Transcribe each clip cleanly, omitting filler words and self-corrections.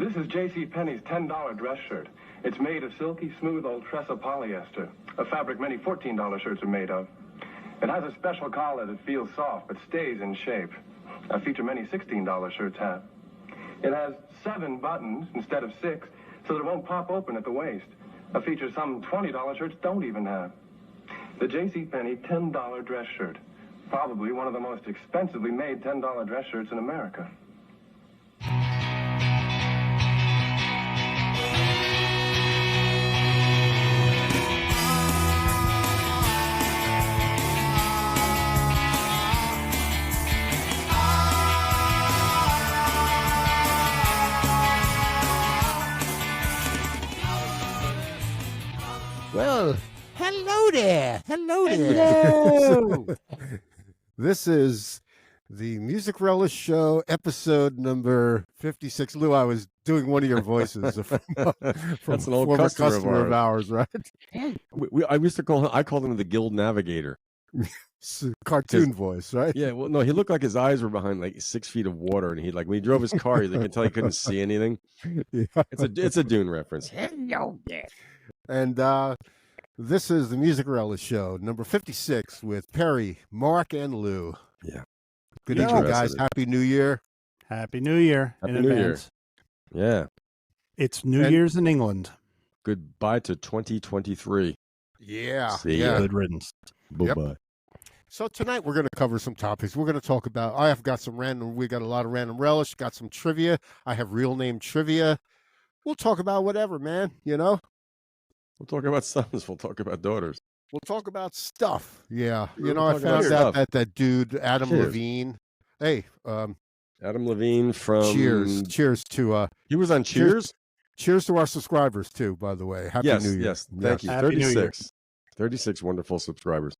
This is J.C. Penney's $10 dress shirt. It's made of silky, smooth old Tressa polyester, a fabric many $14 shirts are made of. It has a special collar that feels soft but stays in shape, a feature many $16 shirts have. It has 7 buttons instead of 6, so that it won't pop open at the waist, a feature some $20 shirts don't even have. The J.C. Penney $10 dress shirt, probably one of the most expensively made $10 dress shirts in America. Well, hello there. Hello there. Hello. This is the Music Relish Show, episode number 56. Lou, I was doing one of your voices from That's an old former customer of ours, right? I used to call him. I called him the Guild Navigator. Cartoon voice, right? Yeah, well, no, he looked like his eyes were behind like 6 feet of water, and he like when he drove his car, you could tell he couldn't see anything. Yeah. It's a Dune reference. Hello there. And this is the Music Relish Show, number 56, with Perry, Mark, and Lou. Yeah. Good Yeah. evening, guys. Interested. Happy New Year. Happy New Year Happy in New Year. advance. Yeah. It's New And- Year's in England. Goodbye to 2023. Yeah. See yeah. ya. Good riddance. Bye bye. So tonight we're going to cover some topics. We're going to talk about, we got a lot of random relish, got some trivia. I have real name trivia. We'll talk about whatever, man, you know? We'll talk about sons. We'll talk about daughters. We'll talk about stuff. Yeah. You We'll know, I talk about found out stuff. that dude, Adam Cheers. Levine. Hey, Adam Levine from cheers. Cheers to He was on Cheers. cheers to our subscribers too, by the way. Happy Yes, New Year. yes. Thank you. Happy New Year. 36 wonderful subscribers.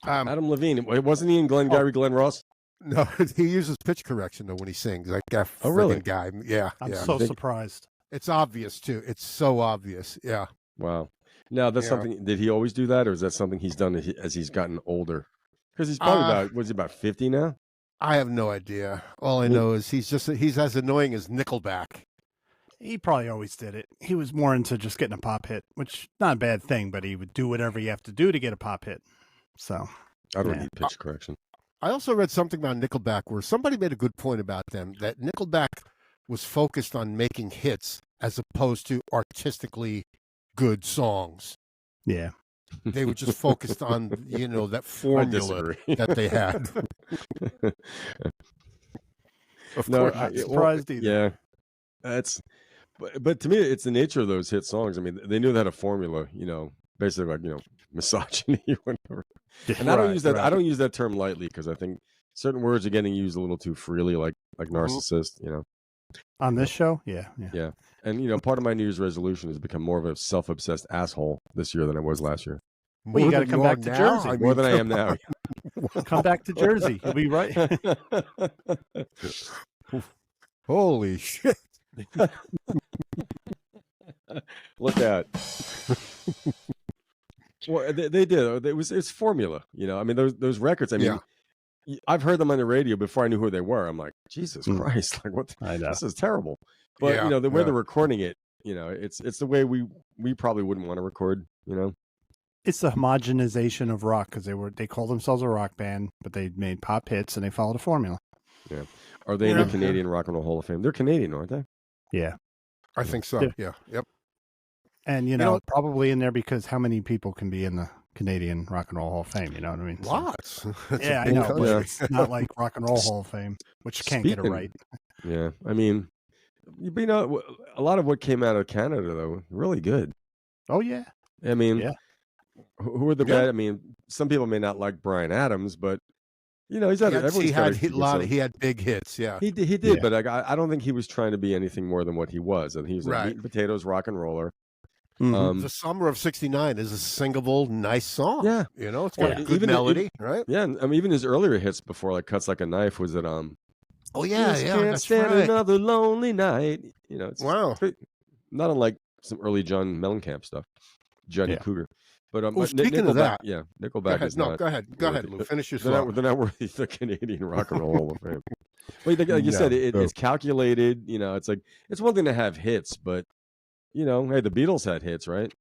Adam, Adam Levine, wasn't he in Glenn Ross? no, he uses pitch correction though when he sings. Like that Oh, really? friggin' guy. Yeah. I'm yeah. so Think- surprised. It's obvious too. It's so obvious. Yeah. Wow. Now that's Yeah. something. Did he always do that, or is that something he's done as he's gotten older? Because he's probably about 50 now. I have no idea. All I know is he's as annoying as Nickelback. He probably always did it. He was more into just getting a pop hit, which not a bad thing, but he would do whatever you have to do to get a pop hit. So I don't Yeah. need pitch correction. I also read something about Nickelback where somebody made a good point about them, that Nickelback was focused on making hits as opposed to artistically good songs. yeah, They were just focused on, that I formula disagree. that they had. Of No, course. not surprised either. Yeah, that's. But to me, it's the nature of those hit songs. I mean, they knew they had a formula. Basically like misogyny or whatever. And I don't Right, use that. right. I don't use that term lightly because I think certain words are getting used a little too freely, like Mm-hmm. narcissist. on this show, yeah. Yeah. And part of my New Year's resolution is to become more of a self-obsessed asshole this year than I was last year. Well, you More gotta than come you back are to now? Jersey. I More mean, than I am now. Come back to Jersey. You'll be right. Holy shit. Look out. Well, they did. It's formula. I mean, those records. I mean, I've heard them on the radio before I knew who they were. I'm like, Jesus Christ! Like, what? I know. This is terrible. But Yeah, the way yeah. they're recording it, it's the way we probably wouldn't want to record. It's the homogenization of rock because they called themselves a rock band, but they made pop hits and they followed a formula. Are they in Yeah. the Canadian Rock and Roll Hall of Fame? They're Canadian, aren't they? Yeah, I think so. Yeah. Yeah. Yep. and know- probably in there because how many people can be in the Canadian Rock and Roll Hall of Fame? You know what I mean? So- Lots. It's a Yeah, I big know, country. but it's not like Rock and Roll Hall of Fame, which can't get it Speaking- right. Yeah. I mean, but a lot of what came out of Canada though, really good. Oh yeah, I mean, Yeah. who are the Yeah. bad? I mean, some people may not like Bryan Adams, but he's had He had big hits. Yeah. He did, Yeah. but I don't think he was trying to be anything more than what he was. And he was a Right. meat and potatoes rock and roller. Mhm. The Summer of '69 is a singable, nice song. Yeah, It's Well, got a good even- melody, right? yeah. And, I mean, even his earlier hits before, like "Cuts Like a Knife," was it? Oh yeah, Just yeah, can't that's stand right. another lonely night. It's Wow. not unlike some early John Mellencamp stuff, Johnny Yeah. Cougar. But Oh, but speaking of Nickelback, that- yeah, Go Nickelback ahead. is No, not. go ahead. Go ahead, worthy. Lou. Finish your They're thought. not worthy of the Canadian Rock and Roll Hall of Fame. But like you said, No. it's calculated. You know, it's like it's one thing to have hits, but you know, hey, the Beatles had hits, right?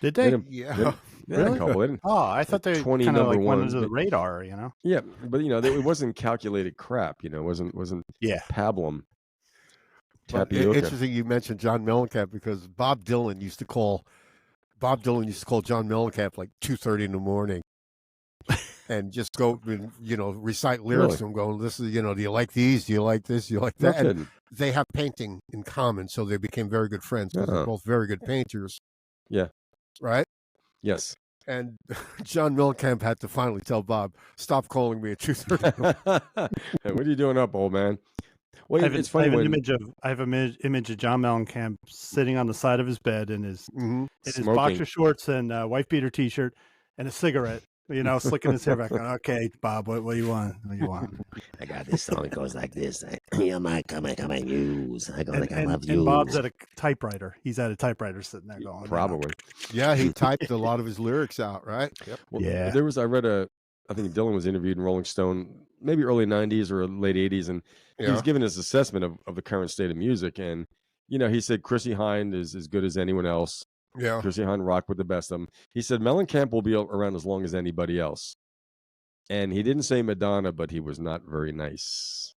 Did They they? didn't, Yeah. they didn't- they had a Really? couple. They didn't, Oh, I thought they 20 kind of number like went ones, under the but radar, you know? yeah, but you know, it wasn't calculated crap. You know, it wasn't Yeah. pablum But tapioca. interesting you mentioned John Mellencamp because Bob Dylan used to call John Mellencamp like 2:30 in the morning and just go and recite lyrics Really? to him, going, "This is do you like these? Do you like this? Do you like No that?" And kidding. they have painting in common, so they became very good friends because they're Oh. both very good painters, Yeah. right? Yes. And John Mellencamp had to finally tell Bob, "Stop calling me at 2:30." Hey, what are you doing up, old man? Well, it's I funny have an when image of John Mellencamp sitting on the side of his bed in his smoking. boxer shorts and wife beater T-shirt and a cigarette. Slicking his hair back. Okay, Bob, what do you want? What do you want? I got this song. It goes like this. You might come and use. I go like I love you. And Bob's at a typewriter. He's at a typewriter sitting there going. Probably. Yeah, he typed a lot of his lyrics out, right? Yep. Well, Yeah. I think Dylan was interviewed in Rolling Stone, maybe early 90s or late 80s, and he was Yeah. giving his assessment of the current state of music. And, he said Chrissie Hynde is as good as anyone else. Yeah. Chrissie Hynde rocked with the best of them. He said Mellencamp will be around as long as anybody else. And he didn't say Madonna, but he was not very nice.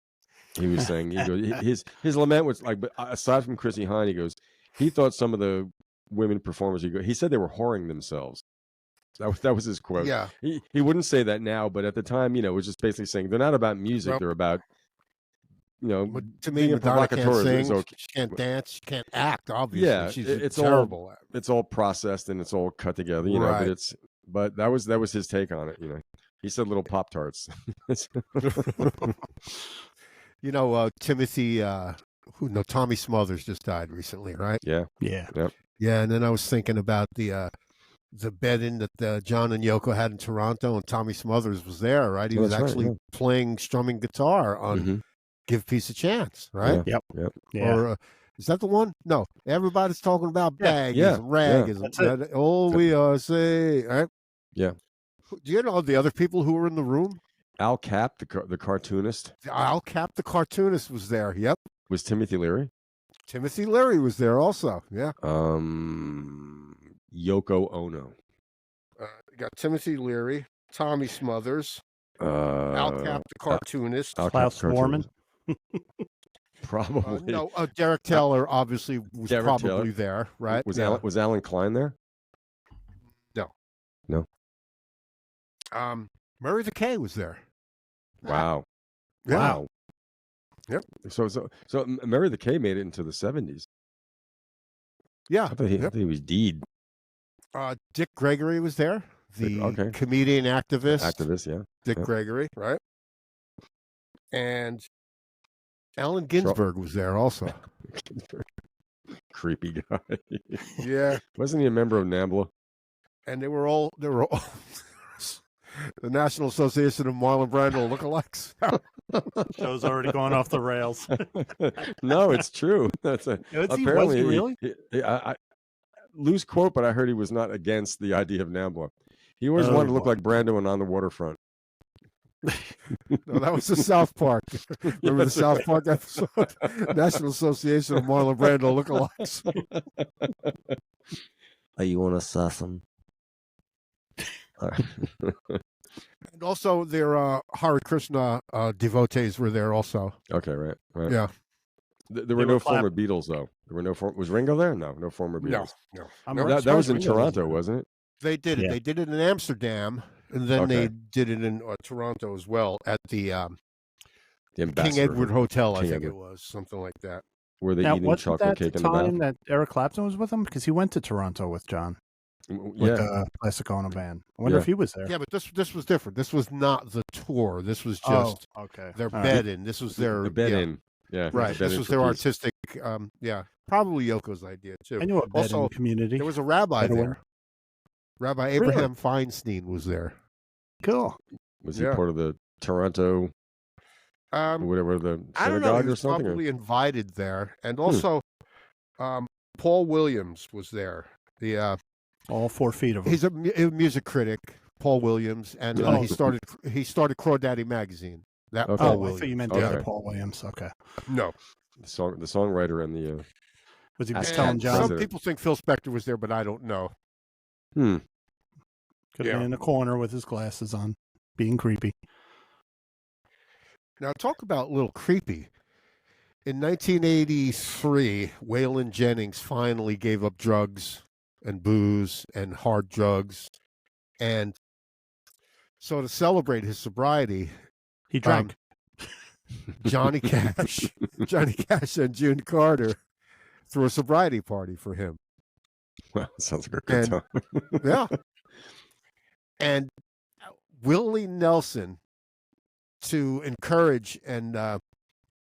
He was saying, his lament was like, but aside from Chrissie Hynde, he goes, he thought some of the women performers, he said they were whoring themselves. That was his quote. Yeah. He wouldn't say that now, but at the time, it was just basically saying they're not about music. Well, they're about, But to me, being a Madonna can't provocateur sing, is okay. she can't dance, she can't act. Obviously, Yeah, she's it's terrible at it. it's all processed and it's all cut together, Right. but that was his take on it. He said little Pop-Tarts. Timothy, Tommy Smothers just died recently, right? Yeah. Yeah. Yeah, and then I was thinking about the bed-in that John and Yoko had in Toronto, and Tommy Smothers was there, right? He Oh, was that's right, actually yeah. playing strumming guitar on Mhm. "Give Peace a Chance," right? Yeah. Yeah. Or is that the one? No, everybody's talking about Yeah, baggies yeah, and ragism. That's it. That- all we are say, right? Yeah. Do you know the other people who were in the room? Al Cap, the cartoonist, Al Cap, the cartoonist, was there. Yep. was Timothy Leary. Timothy Leary was there also. Yeah. Yoko Ono. You got Timothy Leary, Tommy Smothers, Uh, Al Cap, the cartoonist. Al Klaus Cap, Norman. Probably. No, Derek Taylor obviously was Derek probably Taylor. there, right? Was Yeah. Alan Klein there? Murray the K was there. Wow. Yeah. Wow. Yep. So Mary the K made it into the 70s. Yeah. I thought he was deed Dick Gregory was there, the Okay. comedian activist. activist, yeah. Dick Yep. Gregory, right? And Allen Ginsberg was there also. Creepy guy. Yeah. Wasn't he a member of NAMBLA? And they were all the National Association of Marlon Brando lookalikes. Show's already going off the rails. No, it's true. That's Was he really? I loose quote, but I heard he was not against the idea of NAMBLA. He always wanted to look boy. like Brando and On the Waterfront. No, that was the South Park. Remember the South Park episode? National Association of Marlon Brando lookalikes. Are you want to saw some? And also their Hare Krishna devotees were there also. Okay, right. Yeah. There were were no clap- former Beatles, though. There were no was Ringo there? No former Beatles. No. I'm That was in surprised Ringo wasn't Toronto, there. wasn't it? They did it. Yeah. They did it in Amsterdam, and then Okay. they did it in Toronto as well at the The King Ambassador, Edward Hotel, I King think Edward. it was, something like that. Were they Now, eating wasn't chocolate that cake the in the time bath? that Eric Clapton was with him? Because he went to Toronto with John, with Yeah. the Classic Ono band. I wonder Yeah. if he was there. Yeah, but this was different. This was not the tour. This was just okay. their All right. bed-in. This was their The bed yeah, in. Yeah. right. the bed This in was for their peace. artistic. Probably Yoko's idea too. I knew a bed Also, community. there was a rabbi Bedouin. there. Rabbi Abraham Feinstein was there. Cool. Was he Yeah. part of the Toronto, whatever, the I don't know. synagogue He or was something? probably invited there, and also Paul Williams was there. The All 4 feet of them. he's a music critic, Paul Williams, and Oh. he started Crawdaddy magazine. That Okay. Paul Oh, I Williams. thought you meant the Okay. other Paul Williams. Okay. No. The songwriter and the Was he just And telling And John? some President. people think Phil Spector was there, but I don't know. hmm. Could have Yeah. been in a corner with his glasses on, being creepy. Now, talk about a little creepy. In 1983, Waylon Jennings finally gave up drugs and booze and hard drugs. And so to celebrate his sobriety, He drank. Johnny Cash and June Carter threw a sobriety party for him. Well, sounds like a good And- time. Yeah. And Willie Nelson, to encourage and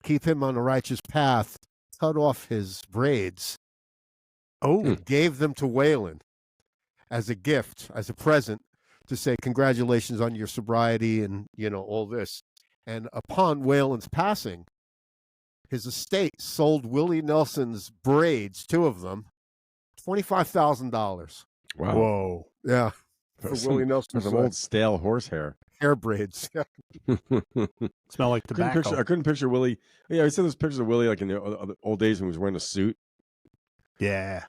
keep him on a righteous path, cut off his braids Oh, and gave them to Waylon as a gift, as a present, to say congratulations on your sobriety and, you know, all this. And upon Waylon's passing, his estate sold Willie Nelson's braids, 2 of them, $25,000. Wow. whoa. Yeah, for There's Willie some Nelson's old stale horsehair. hair braids. Yeah. Smell like tobacco. I couldn't picture Willie. Yeah, I saw those pictures of Willie like in the old days when he was wearing a suit. Yeah.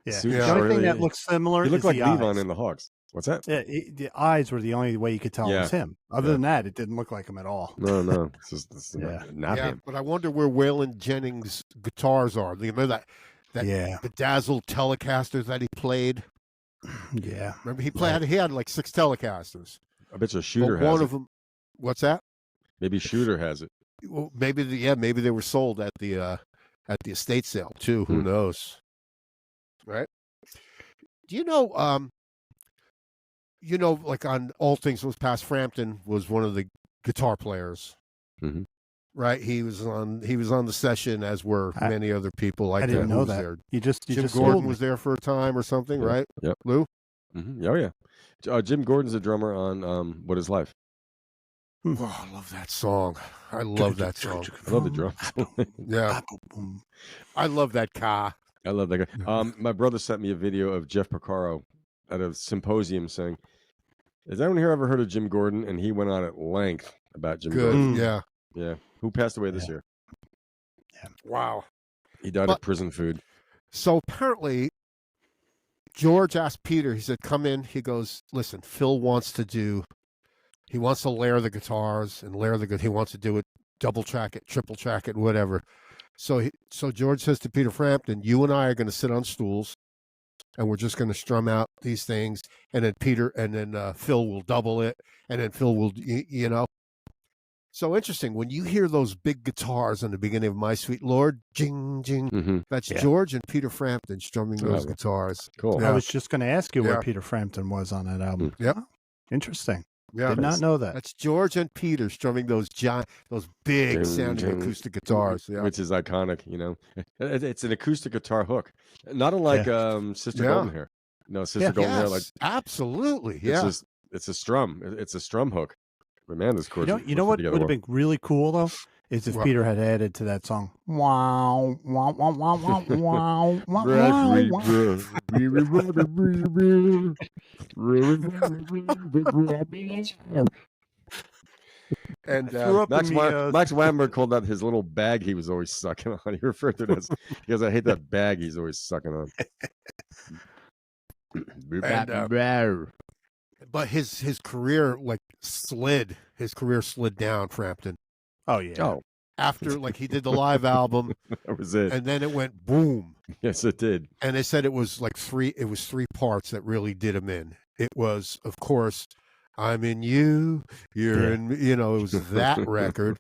Yeah. Suit Yeah. The shirt, only thing really. that looks similar He looked is like the Levon eyes. in the Hawks. What's that? Yeah, the eyes were the only way you could tell it was him. Other Yeah. than that, it didn't look like him at all. No. It's Yeah. not Yeah, him. but I wonder where Waylon Jennings' guitars are. You remember that Yeah. bedazzled Telecaster that he played? Yeah. Remember he had like 6 Telecasters. I bet you Shooter But has one it. of them, what's that? Maybe Shooter has it. Well, maybe they were sold at the estate sale too. Who knows? Right? Do you know? Like on All Things Was Past, Frampton was one of the guitar players. Mhm. Right? He was on the session, as were many other people. Like I didn't that. Who know was that. there? You just Jim just Gordon told me. was there for a time or something, Yeah. right? Yep. Lou? Oh yeah. Jim Gordon's a drummer on What Is Life. Oh, I love that song. I love that song. I love the drums. Yeah, I love that car. I love that guy. My brother sent me a video of Jeff Porcaro at a symposium saying, "Has anyone here ever heard of Jim Gordon?" And he went on at length about Jim Good. Gordon. Yeah. Yeah, who passed away this year? Wow. He died of prison food. So apparently, George asked Peter, he said, come in. He goes, listen, Phil wants to layer the guitars and he wants to do it, double track it, triple track it, whatever. So George says to Peter Frampton, you and I are going to sit on stools and we're just going to strum out these things. And then Phil will double it. And then Phil will, you know. So interesting. When you hear those big guitars in the beginning of My Sweet Lord, jing, jing, Mhm. that's George and Peter Frampton strumming those guitars. Cool. Yeah. I was just going to ask you Yeah. where Peter Frampton was on that album. Yep. Oh, interesting. Yeah. Did not know that. That's George and Peter strumming those big Ding, sounding ding. acoustic guitars. Yeah. Which is iconic, you know. It's an acoustic guitar hook, not unlike Sister Yeah. Golden Hair. No, Sister Golden Hair, like absolutely. Yeah. it's a strum. It's a strum hook. But man, this chord. You know what would have been really cool though is if What? Peter had added to that song. Wow, wow, wow, wow, wow, wow, wow, wow. And Threw up Max in the, Max Weinberg called that his little bag he was always sucking on. He referred to it as because I hate that bag he's always sucking on. but his career slid. His career slid down, Frampton. Oh yeah. Oh, After he did the live album, that was it. and then it went boom. Yes, it did. And they said it was three parts that really did him in. It was, of course, I'm in you, you're in me, it was that record.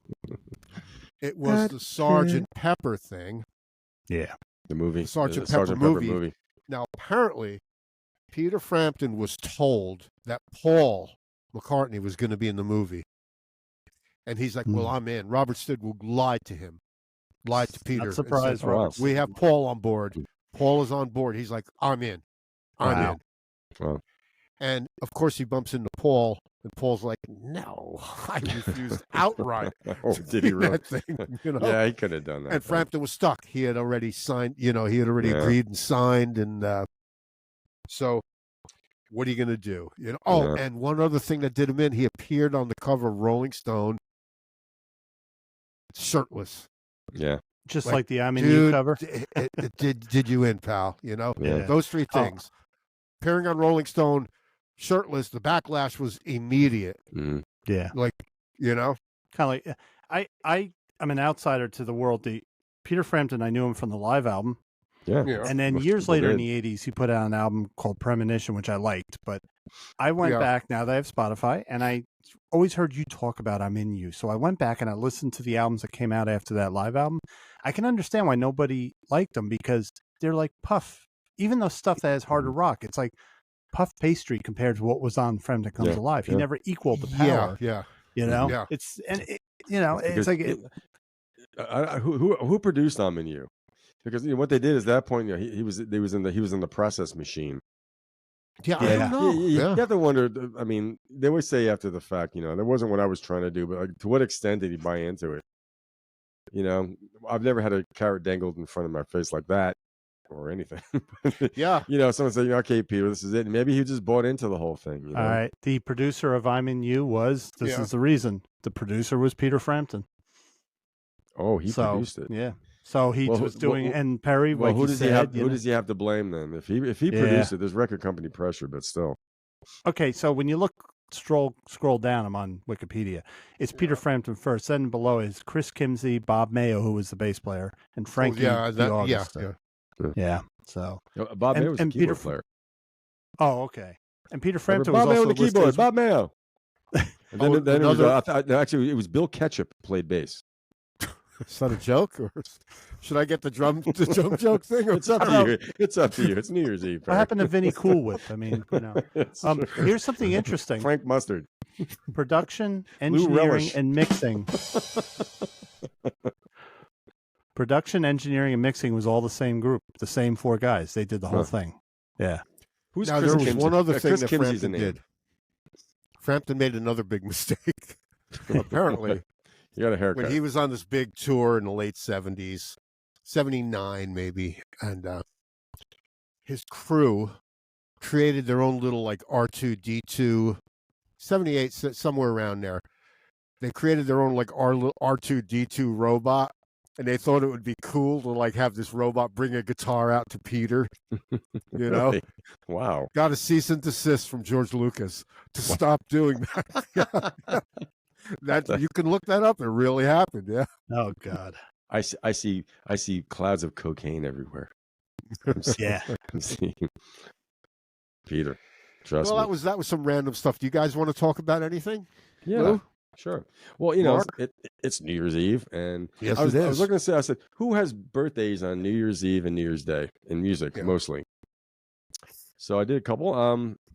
It was the Sergeant Pepper thing. Yeah. The movie, Sergeant the Pepper movie. Now, apparently, Peter Frampton was told that Paul McCartney was going to be in the movie. And he's like, well, I'm in. Robert Stidwell lied to him, lied to Peter. Not surprised, said, Robert. we have Paul on board. Paul is on board. He's like, I'm in. I'm Wow. in. Wow. And, of course, he bumps into Paul, and Paul's like, no, I refused outright Oh, to did he do really? that thing, Yeah, he could have done that. And Frampton was stuck. He had already signed, he had already Yeah. agreed and signed. And so what are you going to do? Oh, Yeah. and one other thing that did him in, he appeared on the cover of Rolling Stone shirtless. Yeah. Just Like, like the I'm in You Dude, cover. did you in, pal? You know, Yeah. those three Oh. things. Appearing on Rolling Stone, shirtless. The backlash was immediate. Mm. Yeah. Like, you know, Kind of like I'm an outsider to the world. The Peter Frampton, I knew him from the live album. Yeah. Yeah. And then Most years people later in did. the 80s, he put out an album called Premonition, which I liked. But I went Yeah. back now that I have Spotify, and I always heard you talk about I'm in You. So I went back and I listened to the albums that came out after that live album. I can understand why nobody liked them because they're like puff. Even though stuff that is harder rock, it's like puff pastry compared to what was on Frampton Comes Yeah, Alive. He yeah. never equaled the yeah, power. yeah. You know, Yeah. it's and it, you know, it's Because like who produced I'm in You? Because what they did is at that point, he was in the process machine. Yeah, I Yeah. don't know. You Yeah. have to wonder. I mean, they always say after the fact, that wasn't what I was trying to do, but like, to what extent did he buy into it? I've never had a carrot dangled in front of my face like that or anything. Yeah. Someone said, okay, Peter, this is it. And maybe he just bought into the whole thing. all right. The producer of I'm in You was this Yeah. is the reason. The producer was Peter Frampton. Oh, he So, produced it. Yeah. So he Well, was doing, well, and Perry, Well, like who you does said, he have? you Who know. does he have to blame then? If he Yeah. produced it, there's record company pressure, but still. Okay, so when you scroll down, I'm on Wikipedia. It's Peter Frampton first. Then below is Chris Kimsey, Bob Mayo, who was the bass player, and Frankie yeah, the yeah, August. yeah. Yeah. So, Bob And- Mayo was and a keyboard Peter- player. oh, okay. And Peter Remember Frampton Bob was Mayo also on the listed keyboard. as- Bob Mayo. And then, Oh, then it was, another- actually, it was Bill Ketchup played bass. Is that a joke, or should I get the drum joke thing? Or It's up to you. It's up to you. It's New Year's Eve. What happened to Vinnie Cool Whip? I mean, It's true. here's something interesting. Frank Mustard. Production, Lou engineering, Relish. and mixing. Production, engineering, and mixing was all the same group, the same four guys. They did the whole Huh. thing. Yeah. Who's Now, Chris there was Kimsey? one other thing Chris that Kimsey's a Frampton name. did. Frampton made another big mistake. Apparently, You got a haircut. when he was on this big tour in the late 70s, 79 maybe, and his crew created their own little like R2D2, 78, somewhere around there. They created their own like R2D2 robot, and they thought it would be cool to like have this robot bring a guitar out to Peter. You know, Really? Wow. got a cease and desist from George Lucas to stop doing that. That you can look that up. It really happened. Yeah. Oh God. I see clouds of cocaine everywhere. I'm seeing- Yeah. I'm seeing Peter. Trust Well, me. that was some random stuff. Do you guys want to talk about anything? Yeah, Lou? sure. Well, Mark? it's New Year's Eve, and Yes, I was it is. looking to say, I said, who has birthdays on New Year's Eve and New Year's Day in music Yeah. mostly? So I did a couple.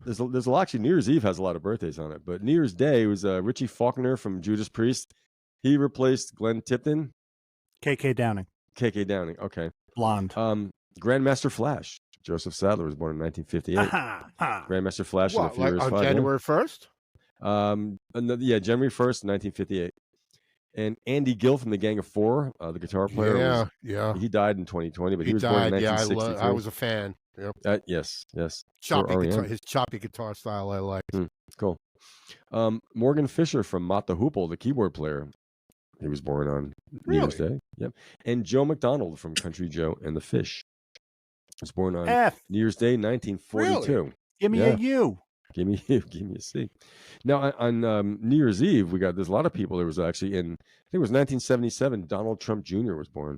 There's a lot, actually. New Year's Eve has a lot of birthdays on it, but New Year's Day was Richie Faulkner from Judas Priest. He replaced Glenn Tipton. KK Downing, KK Downing. Okay. blonde. Grandmaster Flash. Joseph Sadler was born in 1958. Aha, ah. Grandmaster Flash and the What, like Furious on Five. yeah. January 1st? January 1st, 1958. And Andy Gill from the Gang of Four, the guitar player. Yeah, yeah. He died in 2020, but he, He was born in died. Yeah, 1962. I was a fan. Yep. Yes. Choppy Sure, guitar, R.E.M.. his choppy guitar style I like. Cool. Morgan Fisher from Mott the Hoople, the keyboard player. He was born on New Year's Day. Yep. And Joe McDonald from Country Joe and the Fish was born on F. New Year's Day, 1942. Give me Yeah. a U. Give me a C. Now on New Year's Eve, there's a lot of people. There was actually I think it was 1977. Donald Trump Jr. was born.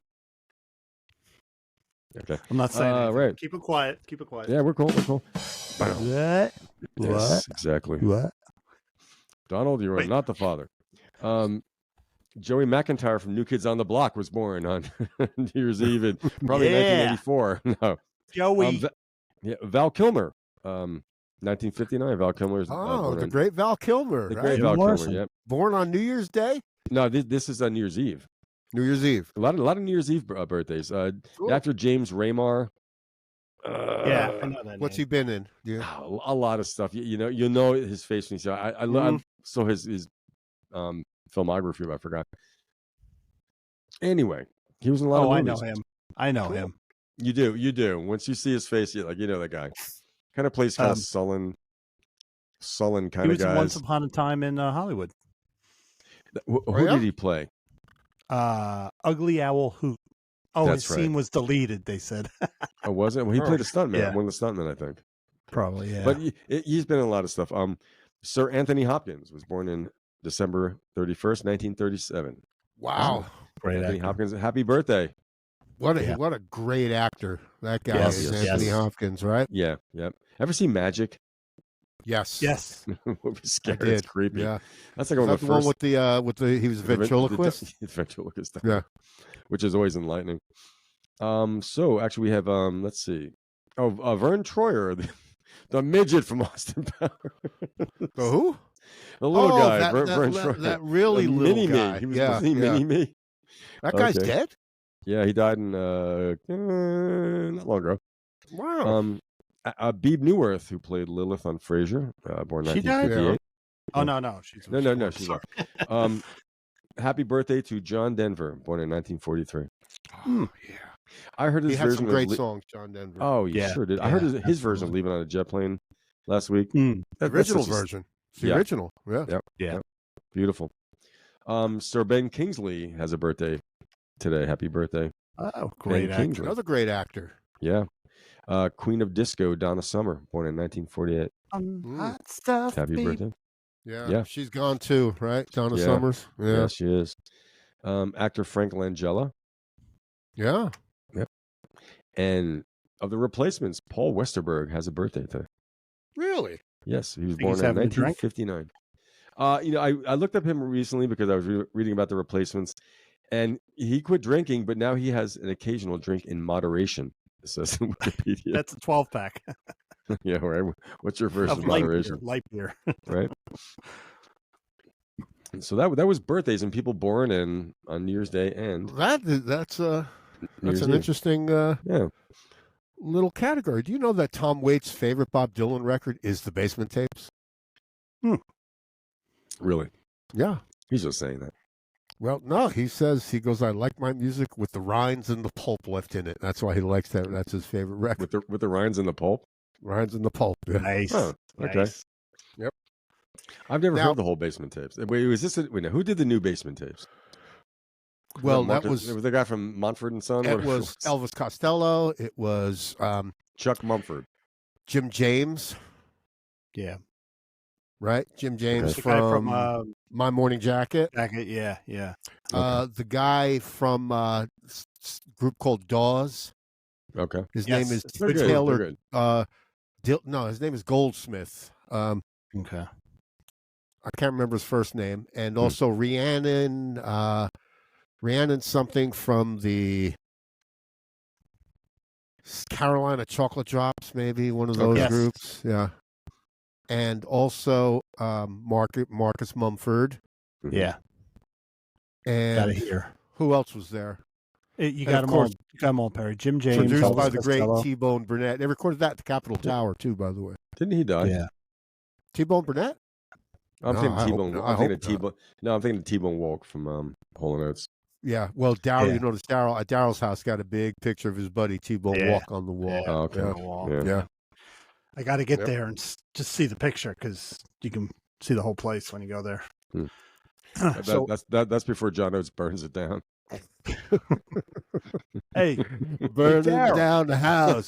Okay. I'm not saying anything. Right. Keep it quiet. Keep it quiet. Yeah, we're cool. What? Yes, exactly. What? Donald, you are Wait. not the father. Joey McIntyre from New Kids on the Block was born on New Year's Eve in probably Yeah. 1984. No. Joey. Val Kilmer. 1959. Val Kilmer's Oh, born the on- great Val Kilmer. the right? great Val Morrison. Kilmer. Yep. Born on New Year's Day? No, this is on New Year's Eve. New Year's Eve. A lot of New Year's Eve birthdays. Cool. Actor James Raymar. Yeah, I know that. What's he name. been in? Yeah. A lot of stuff. You'll know his face when you see. I love so his filmography. I forgot. Anyway, he was in a lot Oh, of I movies. know him. I know Cool. him. You do. Once you see his face, you're like, you know that guy. Kind of plays kind of sullen He kind of was in guys. Once Upon a Time in Hollywood. Who yeah? did he play? Ugly Owl Hoot. Oh, That's his scene was deleted, they said. Oh, was it? Well, he played a stuntman. Yeah. One of the stuntmen, I think. Probably, yeah. But he's been in a lot of stuff. Sir Anthony Hopkins was born in December 31st, 1937. Wow. Great Anthony actor. Hopkins, happy birthday. What a Yeah. what a great actor that guy Yes, is, yes. Anthony Hopkins, right? Yeah, yep. Ever see Magic? Yes. Yes. Movie I scary. did. It's creepy. Yeah. That's like Is one that of the the one first with the he was a ventriloquist? ventriloquist. Yeah. Which is always enlightening. So actually we have let's see. Oh, Vern Troyer, the midget from Austin Powers. The who? The little guy, that, Vern that, Troyer. that really The little mini guy. me. He was yeah, the mini me. That guy's Okay. dead? Yeah, he died in not long ago. Wow. Beeb Newirth, who played Lilith on Frasier, born She died? 1958. Oh, no. She's No, she's sorry. not. Happy birthday to John Denver, born in 1943. Yeah. I heard his He had version some of great songs, John Denver. Oh, you Yeah, sure did. I heard yeah, his version of Leaving on a Jet Plane last week. Mm. The That's original such a- version. It's the Yeah. original. Yeah. Yep. Yeah. Yep. Beautiful. Sir Ben Kingsley has a birthday today. Happy birthday. Oh, great Ben actor. Kingsley. Another great actor. Yeah. Queen of Disco, Donna Summer, born in 1948. Hot stuff. Happy baby. birthday. Yeah. Yeah. She's gone too, right? Donna Yeah. Summers. Yeah. Yes, she is. Actor Frank Langella. Yeah. And of the replacements, Paul Westerberg has a birthday today. Really? Yes, he was Think born he's in having a drink? 1959. I looked up him recently because I was reading about the replacements, and he quit drinking, but now he has an occasional drink in moderation. It says in Wikipedia. That's a 12-pack Yeah, right. What's your version of of moderation, light beer. right? And so that was birthdays and people born on New Year's Day and That's New Year's an Eve. interesting Yeah. little category. Do you know that Tom Waits' favorite Bob Dylan record is the Basement Tapes? Really? Yeah. He's just saying that. Well, no, he goes, I like my music with the rinds and the pulp left in it. That's why he likes that. That's his favorite record. With the rinds and the pulp. Rinds and the pulp. Yeah. Nice. Oh, okay. Nice. I've never Now- heard the whole Basement Tapes. Wait, who did the new Basement Tapes? Well, Marcus- that was it was the guy from Mumford and Son. it What was Elvis Costello. It was Chuck Mumford. Jim James, Yeah. right? Jim James The guy from from My Morning Jacket. yeah. The guy from group called Dawes. Okay. His Yes, name is it's They're good. Taylor. They're good. No, his name is Goldsmith. Okay. I can't remember his first name. And also Rhiannon something from the Carolina Chocolate Drops, maybe one of those Yes. groups. Yeah. And also Marcus Mumford. Yeah. And Got it here. who else was there? You And got of them course, all. You got them all, Perry. Jim James. Produced Elvis by the great Costello. T-Bone Burnett. They recorded that at the Capitol Tower, too, by the way. Didn't he die? Yeah. T-Bone Burnett? I'm No, thinking I hope T-Bone. not. I'm thinking I hope T-Bone. No, I'm thinking T-Bone Walk from Hall & Oates. Yeah. Well, Daryl, Yeah. you notice Daryl at Daryl's house got a big picture of his buddy T-Bone Yeah. Walk on the wall. Oh, okay. Yeah. Yeah. Yeah. I got to get Yep. there and just see the picture because you can see the whole place when you go there. So, That's before John Oates burns it down. hey, Burning Daryl. down the house.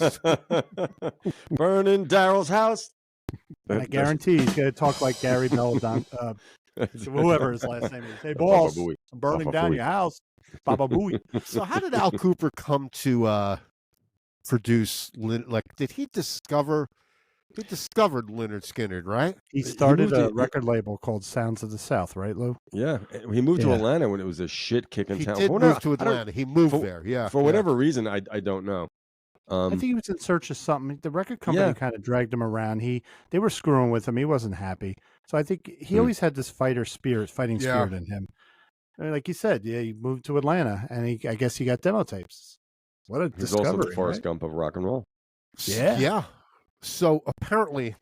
Burning Daryl's house. I guarantee he's going to talk like Gary Belladon, whoever his last name is. Hey, boss, Baba Booey. I'm burning Baba down Booey. your house. Baba Booey. So how did Al Cooper come to produce did he discovered Lynyrd Skynyrd, right? He started moved a to- record label called Sounds of the South, right, Lou? Yeah, he moved to Yeah. Atlanta when it was a shit kicking He town. did For whatever- move to I don't- Atlanta. He moved for- there, yeah. For whatever reason, I don't know. I think he was in search of something. The record company Yeah. kind of dragged him around. They were screwing with him. He wasn't happy. So I think he Hmm. always had this fighting spirit Yeah. in him. And like you said, yeah, he moved to Atlanta, and I guess he got demo tapes. What a He's discovery! also the Forrest right? Gump of rock and roll. Yeah. Yeah. So apparently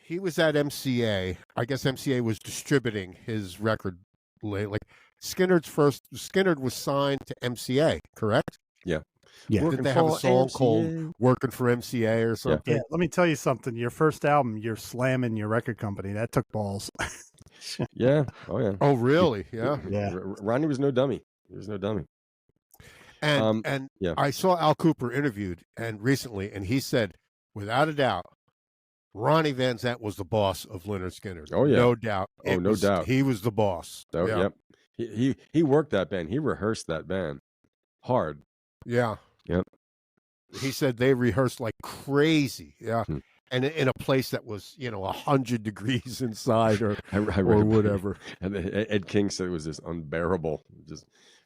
he was at MCA. I guess MCA was distributing his record like Skynyrd was signed to MCA, correct? Yeah. Yeah. Did they have a song called Working for MCA or something? Yeah, let me tell you something. Your first album, you're slamming your record company. That took balls. Yeah. Oh yeah. Oh, really? Yeah. Yeah. Ronnie was no dummy. He was no dummy. And yeah. I saw Al Cooper interviewed recently, and he said, without a doubt, Ronnie Van Zant was the boss of Lynyrd Skynyrd. Oh, yeah. No doubt. No doubt. He was the boss. Oh, yeah. Yep. He worked that band. He rehearsed that band hard. Yeah. Yep. He said they rehearsed like crazy. Yeah. Hmm. And in a place that was, 100 degrees inside or or whatever. And Ed King said it was just unbearable. Just,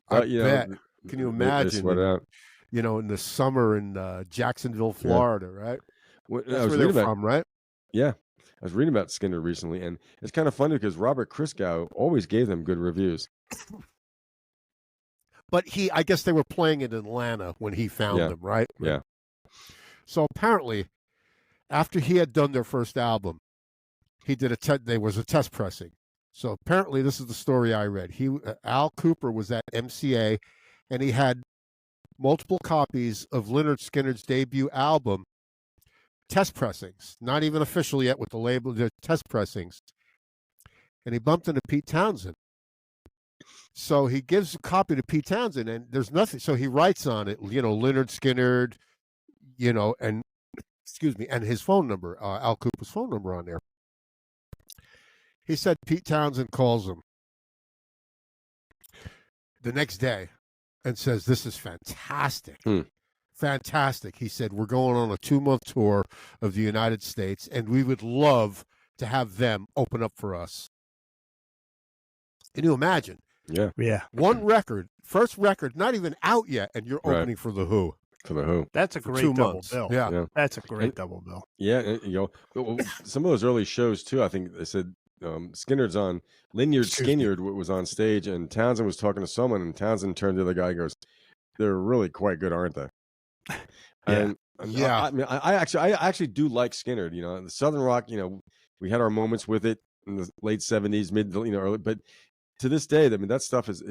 I bet. Can you imagine? They sweat out. In the summer in Jacksonville, Florida, right? Well, That's where they're from, right? Yeah. I was reading about Skinner recently, and it's kind of funny because Robert Christgau always gave them good reviews. But I guess they were playing in Atlanta when he found them, right? Yeah. So apparently, after he had done their first album, he did there was a test pressing. So apparently, this is the story I read. Al Cooper was at MCA, and he had multiple copies of Lynyrd Skynyrd's debut album, test pressings, not even official yet with the label, the test pressings. And he bumped into Pete Townsend. So he gives a copy to Pete Townsend, and there's nothing. So he writes on it, Lynyrd Skynyrd, and excuse me, and his phone number, Al Cooper's phone number on there. He said Pete Townsend calls him the next day and says, "This is fantastic. Fantastic." He said, "We're going on a 2-month tour of the United States, and we would love to have them open up for us." Can you imagine? Yeah. One record, first record, not even out yet, and you're opening for The Who. For The Who. That's a great 2 double months. bill. Yeah. That's a great double bill. Yeah, some of those early shows too. I think they said Skynyrd's on. Lynyrd Skynyrd was on stage, and Townsend was talking to someone, and Townsend turned to the guy and goes, "They're really quite good, aren't they?" And I actually do like Skynyrd. The Southern rock. We had our moments with it in the late '70s, early, but to this day, that stuff is,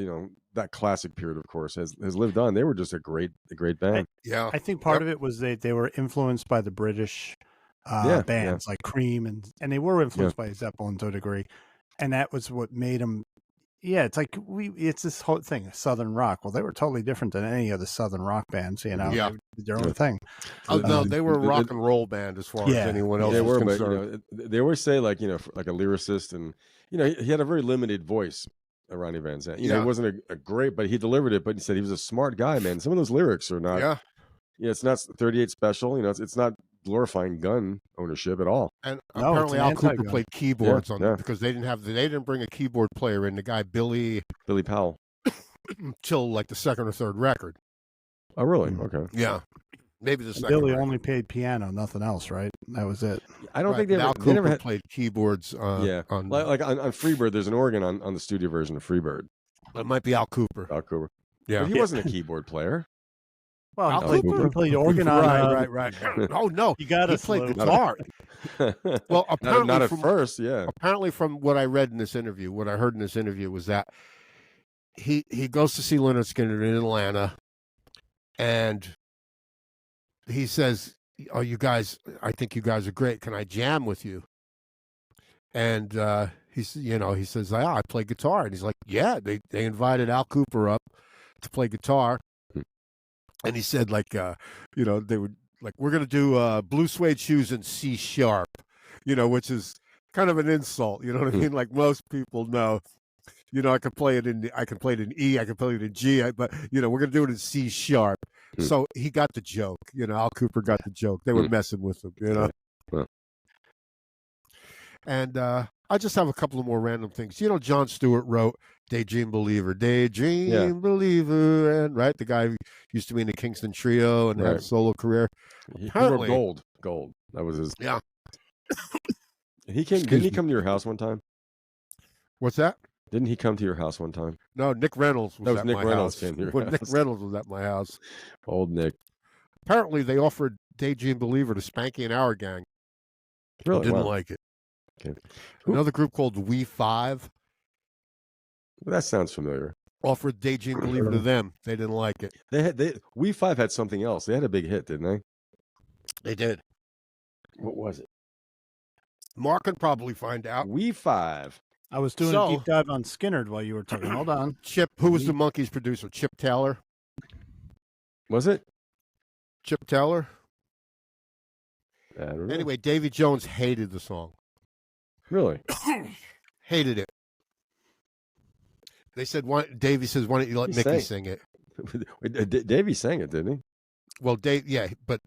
that classic period, of course, has lived on. They were just a great band. I think part of it was they were influenced by the British bands like Cream, and they were influenced by Zeppelin to a degree, and that was what made them. Yeah, it's like it's this whole thing, Southern rock. Well, they were totally different than any of the Southern rock bands. They did their own thing. Oh no, they were a rock and roll band as far as anyone else was concerned. But they always say like like a lyricist, and he had a very limited voice. Ronnie Van Zant. He wasn't a great, but he delivered it. But he said he was a smart guy, man. Some of those lyrics are not. Yeah. It's not 38 Special. It's not glorifying gun ownership at all. And apparently Al Cooper played keyboards on them because they didn't bring a keyboard player in. The guy Billy Powell till like the second or third record. Oh, really? Okay. Yeah. Maybe the second. Billy record. only played piano, nothing else, right? That was it. I don't think Al Cooper had played keyboards. On Freebird, there's an organ on the studio version of Freebird. It might be Al Cooper. Yeah, but he wasn't a keyboard player. Well, Al Cooper played organ on. Right. Oh no, he played guitar. Well, apparently not at first. Yeah. Apparently, from what I read in this interview, what I heard in this interview was that he goes to see Lynyrd Skynyrd in Atlanta, and he says, "Oh, you guys, I think you guys are great. Can I jam with you?" And he says, "I play guitar." And he's like, "Yeah." They invited Al Cooper up to play guitar, and he said, they would like, "We're gonna do blue suede shoes in C sharp," which is kind of an insult. You know what I mean? Like most people know. I can play it in E, I can play it in G, but we're gonna do it in C sharp. So he got the joke. Al Cooper got the joke. They were messing with him. And I just have a couple of more random things. Jon Stewart wrote "Daydream Believer," Believer, and right, the guy who used to be in the Kingston Trio and had a solo career. He wrote Gold. That was his. Yeah. Didn't he come to your house one time? What's that? Didn't he come to your house one time? No, Nick Reynolds was at my house. Came to your when house. Nick Reynolds was at my house. Old Nick. Apparently, they offered "Daydream Believer" to Spanky and Our Gang. Really? Didn't like it. Okay. Another group called We Five. That sounds familiar. Offered "Daydream Believer" to them. They didn't like it. We Five had something else. They had a big hit, didn't they? They did. What was it? Mark can probably find out. We Five. I was doing So- a deep dive on Skinnerd while you were talking. Hold on. Chip, who was the Monkees producer? Chip Taylor. Was it? Chip Taylor. I don't know. Anyway, Davy Jones hated the song. Really? Hated it. They said, Davy says, why don't you let He Mickey sang. sing it? Davey sang it, didn't he? Well, Dave, yeah, but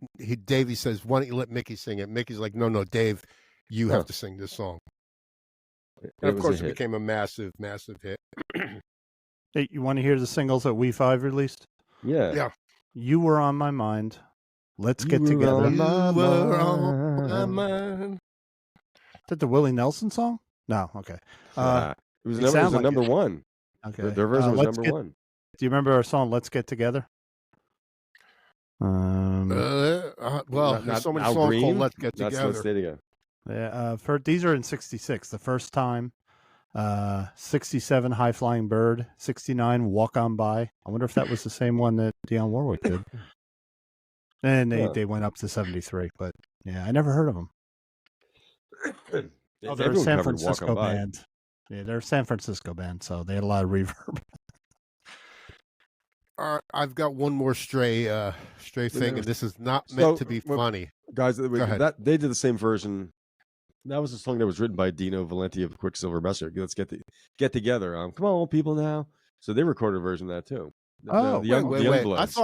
Davy says, why don't you let Mickey sing it? Mickey's like, no, Dave, you have to sing this song. And of course, it became a massive, massive hit. Hey, you want to hear the singles that We Five released? Yeah. Yeah. You Were on My Mind. Let's Get You Together. were on my You were mind. on my mind. Is that the Willie Nelson song? No, okay. It was it number, sounds like number it. one. Okay. Their version was Let's number Get- one. Do you remember our song "Let's Get Together"? Well, there's so many Al songs Green? called Let's Get Let's Together. stay together. Yeah. These are in '66. The First Time. 67 High Flying Bird. 69 Walk On By. I wonder if that was the same one that Dionne Warwick did. And they went up to 73. But yeah, I never heard of them. Oh, they're a Everyone San covered Walk Francisco On By. band. Yeah, they're a San Francisco band, so they had a lot of reverb. I've got one more stray thing, and this is not So, meant to be well, funny. Guys, ahead. that they did the same version. That was a song that was written by Dino Valenti of Quicksilver Messenger. Let's get together. Come on, people now. So they recorded a version of that too. Oh, the Young Wait. Bloods.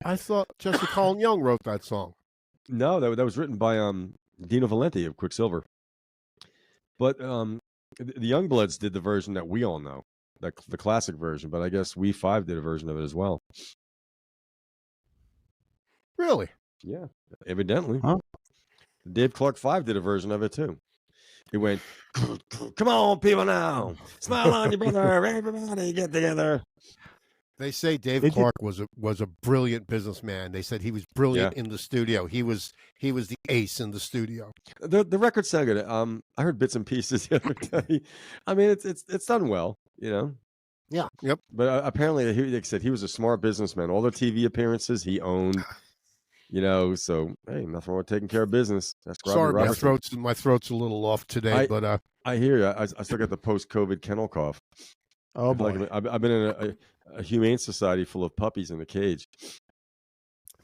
I thought Jesse Colin Young wrote that song. No, that was written by Dino Valenti of Quicksilver. But the Young Bloods did the version that we all know, the classic version. But I guess We Five did a version of it as well. Really? Yeah, evidently. Huh? Dave Clark 5 did a version of it too. It went, come on, people now. Smile on your brother. Everybody get together. They say Dave They did- Clark was a brilliant businessman. They said he was brilliant in the studio. He was the ace in the studio. The record sound good. I heard bits and pieces the other day. I mean, it's done well, you know. Yeah. Yep. But apparently, like I said, he was a smart businessman. All the TV appearances he owned, you know. So hey, nothing wrong with taking care of business. That's Sorry, Robbie Robertson. my throat's a little off today, but I hear you. I still got the post-COVID kennel cough. Oh I feel boy. like I've been in a humane society full of puppies in a cage.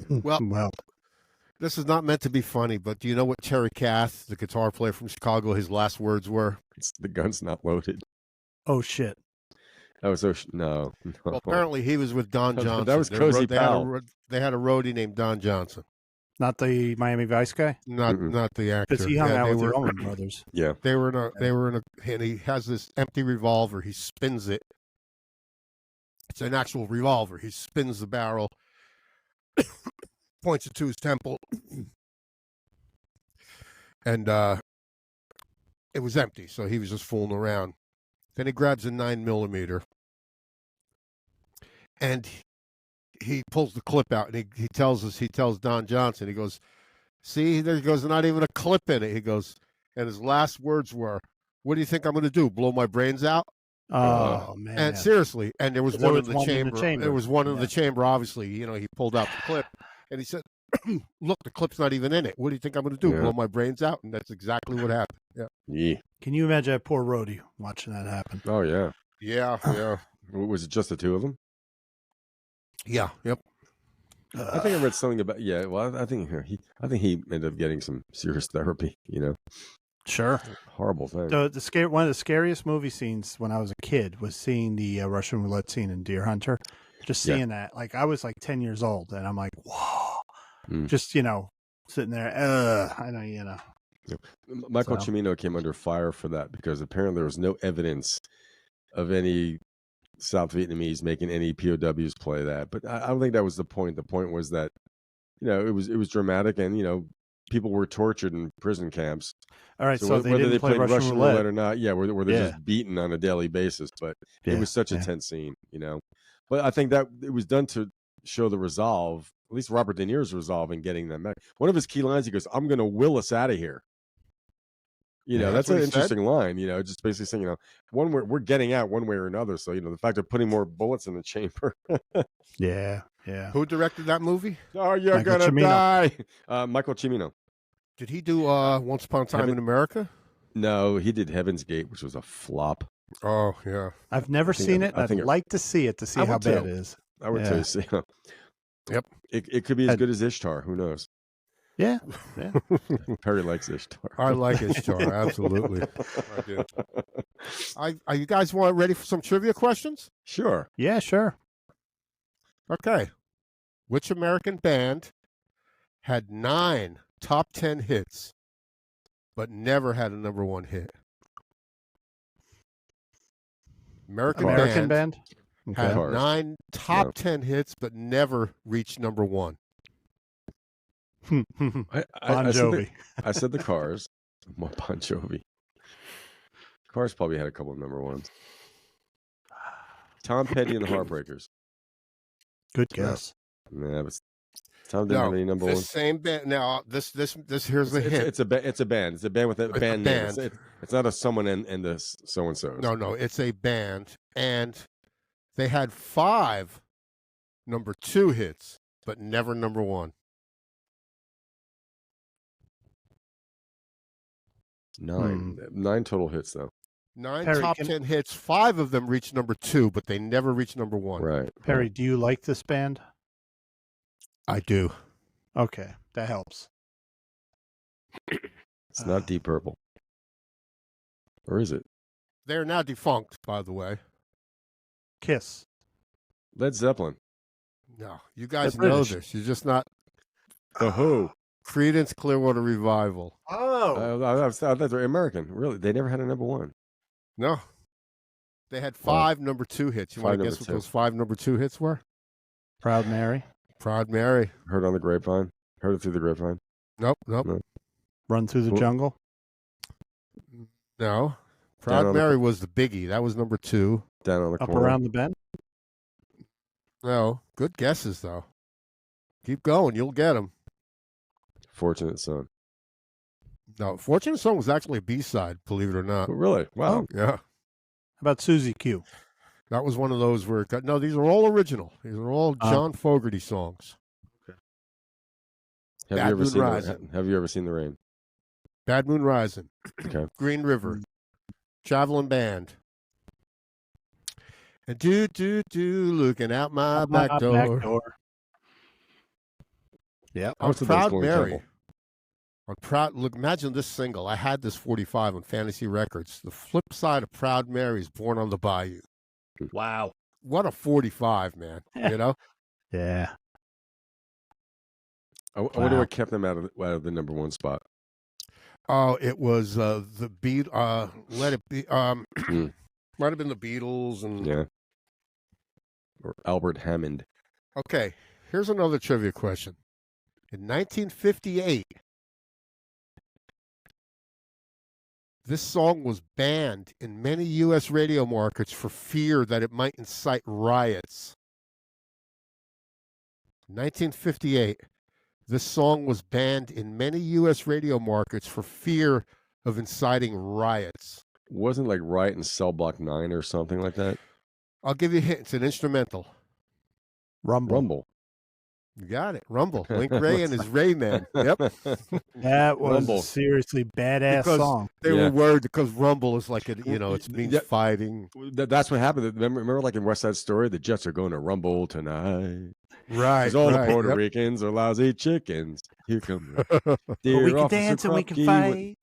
well, this is not meant to be funny. But do you know what Terry Kath, the guitar player from Chicago, his last words were? The gun's not loaded. Oh shit. Oh, so no. Well, apparently he was with Don Johnson. That was Cozy Powell. They had a roadie named Don Johnson. Not the Miami Vice guy? Not the actor. Because he hung out they with the were, Allman Brothers. Yeah. They were in a, and he has this empty revolver. He spins it. It's an actual revolver. He spins the barrel, points it to his temple, and it was empty. So he was just fooling around. Then he grabs a 9mm, and he pulls the clip out, and he tells Don Johnson, he goes, "See, there goes not even a clip in it." He goes, and his last words were, "What do you think I'm going to do? Blow my brains out?" Oh man. And seriously, and there was There one was in the one in the chamber. chamber. There was one in Yeah. the chamber. Obviously, he pulled out the clip, and he said, "Look, the clip's not even in it. What do you think I'm going to do? Yeah. Blow my brains out?" And that's exactly what happened. Yeah, Yeah. Can you imagine that poor roadie watching that happen? Oh yeah. yeah. Was it just the two of them? Yeah, yep. I think I read something about. Yeah. Well, I think he ended up getting some serious therapy. You know. Sure. Horrible thing. One of the scariest movie scenes when I was a kid was seeing the Russian roulette scene in Deer Hunter. Just seeing that, like I was like 10 years old, and I'm like, whoa, just sitting there. I know, Michael So. Cimino came under fire for that because apparently there was no evidence of any South Vietnamese making any POWs play that. But I don't think that was the point. The point was that it was dramatic, and people were tortured in prison camps. All right, so they whether didn't they play played Russian roulette or not, were they Yeah. just beaten on a daily basis? But it Yeah, was such a yeah. tense scene, But I think that it was done to show the resolve. At least Robert De Niro's resolve in getting them back. One of his key lines, he goes, "I'm going to will us out of here." Yeah, That's that's an what he said? interesting line. Just basically saying, we're getting out one way or another. So the fact of putting more bullets in the chamber. Yeah. Who directed that movie? Oh, you're Michael gonna Cimino. die, Michael Cimino. Did he do Once Upon a Time in America? No, he did Heaven's Gate, which was a flop. Oh yeah. I've never seen it. I think I'd like to see it to see I how would bad too. it is. I would tell you. See, Yep. It could be as good as Ishtar. Who knows? Yeah. Perry likes Ishtar. I like Ishtar, absolutely. I do. Are you guys ready for some trivia questions? Sure. Yeah, sure. Okay. Which American band had 9 top 10 hits, but never had a number 1 hit? American band? had Cars. 9 top 10 hits, but never reached number 1. Bon Jovi. I said the Cars. More Bon Jovi. Cars probably had a couple of number ones. Tom Petty and the Heartbreakers. Good guess. Yeah, but Tom didn't have any number this ones. same band. Now, this here's the hint. It's a band. It's a band with a band name. band. It's not a someone and the so and so. No, it's a band, and they had 5 number 2 hits, but never number 1. 9 total hits though. 9 Perry, top 10 hits. 5 of them reached number 2, but they never reached number 1. Right. Perry, do you like this band? I do. Okay, that helps. It's not Deep Purple. Or is it? They're now defunct, by the way. Kiss. Led Zeppelin. No, you guys They're know British. this. You're just not. The Who. Creedence Clearwater Revival. Oh. I thought they were American. Really? They never had a number 1. No. They had 5 number 2 hits. You want to guess what those 5 number 2 hits were? Proud Mary. Proud Mary. Heard on the grapevine. Heard it through the grapevine. Nope. No. Run Through the Jungle. No. Proud on Mary was the biggie. That was number 2. Down on the Up corner. Around the Bend. No. Good guesses, though. Keep going. You'll get them. Fortunate Son. No. Fortunate Son was actually a B-side, believe it or not. Oh, really? Wow. Yeah. How about Susie Q? That was one of those where it got. No, these are all original. These are all John Fogerty songs. Have Bad you ever Moon seen Rising. Have you ever seen The Rain? Bad Moon Rising. Okay. Green River. Traveling Band. And do, looking out my back door. Yeah. On Most of those Proud Glen Mary. Campbell. On Proud, look, imagine this single. I had this 45 on Fantasy Records. The flip side of Proud Mary is Born on the Bayou. Wow. What a 45, man. You know? Yeah. I wonder what kept them out of the number 1 spot. Oh, it was the beat. Let It Be. Might have been the Beatles and. Yeah. Or Albert Hammond. Okay, here's another trivia question. In 1958, this song was banned in many U.S. radio markets for fear that it might incite riots. 1958, this song was banned in many U.S. radio markets for fear of inciting riots. Wasn't like Riot and Cell Block 9 or something like that? I'll give you a hint. It's an instrumental. Rumble. You got it. Rumble. Link Ray and his Ray Man. Yep. That was Rumble. a seriously badass song. They were worried because Rumble is like, it means fighting. That's what happened. Remember like in West Side Story, the Jets are going to rumble tonight. Right. Because all the Puerto Ricans are lousy chickens. Here come the we can dance and we can fight.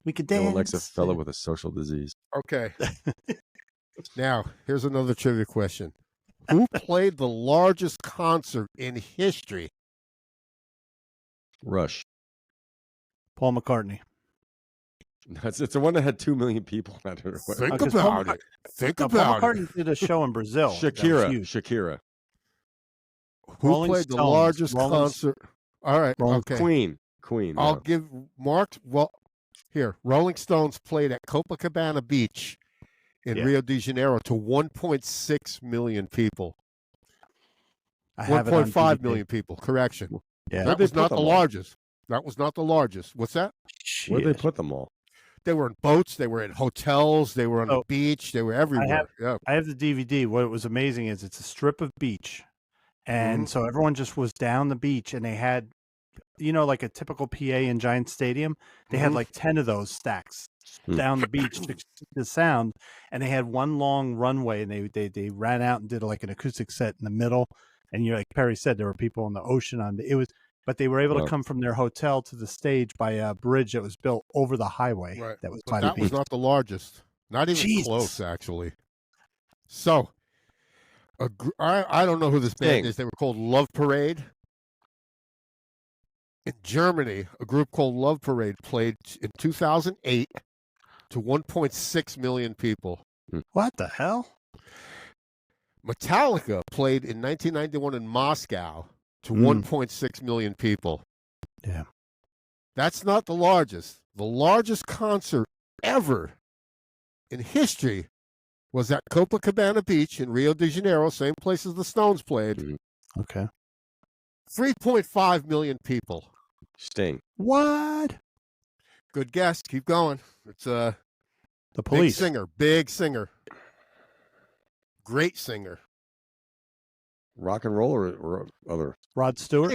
We can dance. No one likes a fellow with a social disease. Okay. Now, here's another trivia question. Who played the largest concert in history? Rush. Paul McCartney. It's the one that had 2 million people. I don't know what. Think because about it. Think Paul about McCartney it. did a show in Brazil. Shakira. Who Rolling played the Stones. largest Rolling- concert? All right. Okay. Queen. I'll no. give Mark. Well, here, Rolling Stones played at Copacabana Beach in Rio de Janeiro to 1.6 million people. I have it on 1.5 DVD. million people. Correction. Yeah. That was not the largest. That was not the largest. What's that? Where'd they put them all? They were in boats. They were in hotels. They were on the beach. They were everywhere. I have the DVD. What was amazing is it's a strip of beach. And so everyone just was down the beach and they had, like a typical PA in Giant Stadium. They had like 10 of those down the beach to the sound, and they had one long runway, and they ran out and did like an acoustic set in the middle. And like Perry said, there were people on the ocean but they were able to come from their hotel to the stage by a bridge that was built over the highway. Right. That was But by the that beach. was not the largest. Not even close, actually. So, I don't know who this band is. They were called Love Parade. In Germany, a group called Love Parade played in 2008 to 1.6 million people. What the hell? Metallica played in 1991 in Moscow to 1.6 million people. Yeah. That's not the largest. The largest concert ever in history was at Copacabana Beach in Rio de Janeiro, same place as the Stones played. Okay. 3.5 million people. Sting. What? Good guess. Keep going. It's the Police. Big singer. Great singer. Rock and roll or other? Rod Stewart.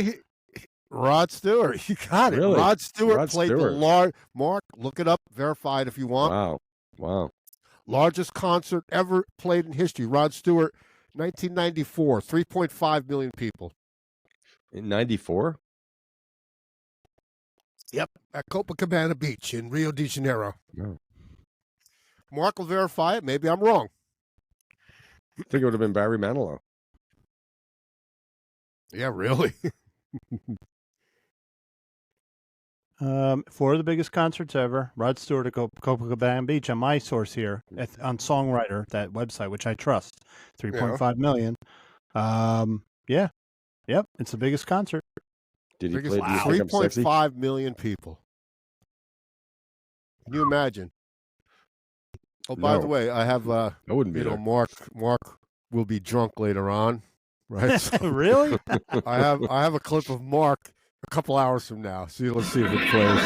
Rod Stewart. You got it. Really? Rod Stewart played the large. Mark, look it up. Verify it if you want. Wow. Largest concert ever played in history. Rod Stewart, 1994. 3.5 million people. In 94? Yep. At Copacabana Beach in Rio de Janeiro. No. Mark will verify it. Maybe I'm wrong. I think it would have been Barry Manilow. Yeah, really? Four of the biggest concerts ever. Rod Stewart at Copacabana Beach on my source here on Songwriter, that website, which I trust. 3.5 million. Yeah. Yep. It's the biggest concert. Did he play 3.5 million people. Can you imagine? Oh, by the way, I have I wouldn't be there. Mark will be drunk later on, right? So really? I have a clip of Mark a couple hours from now. So let's see if it plays.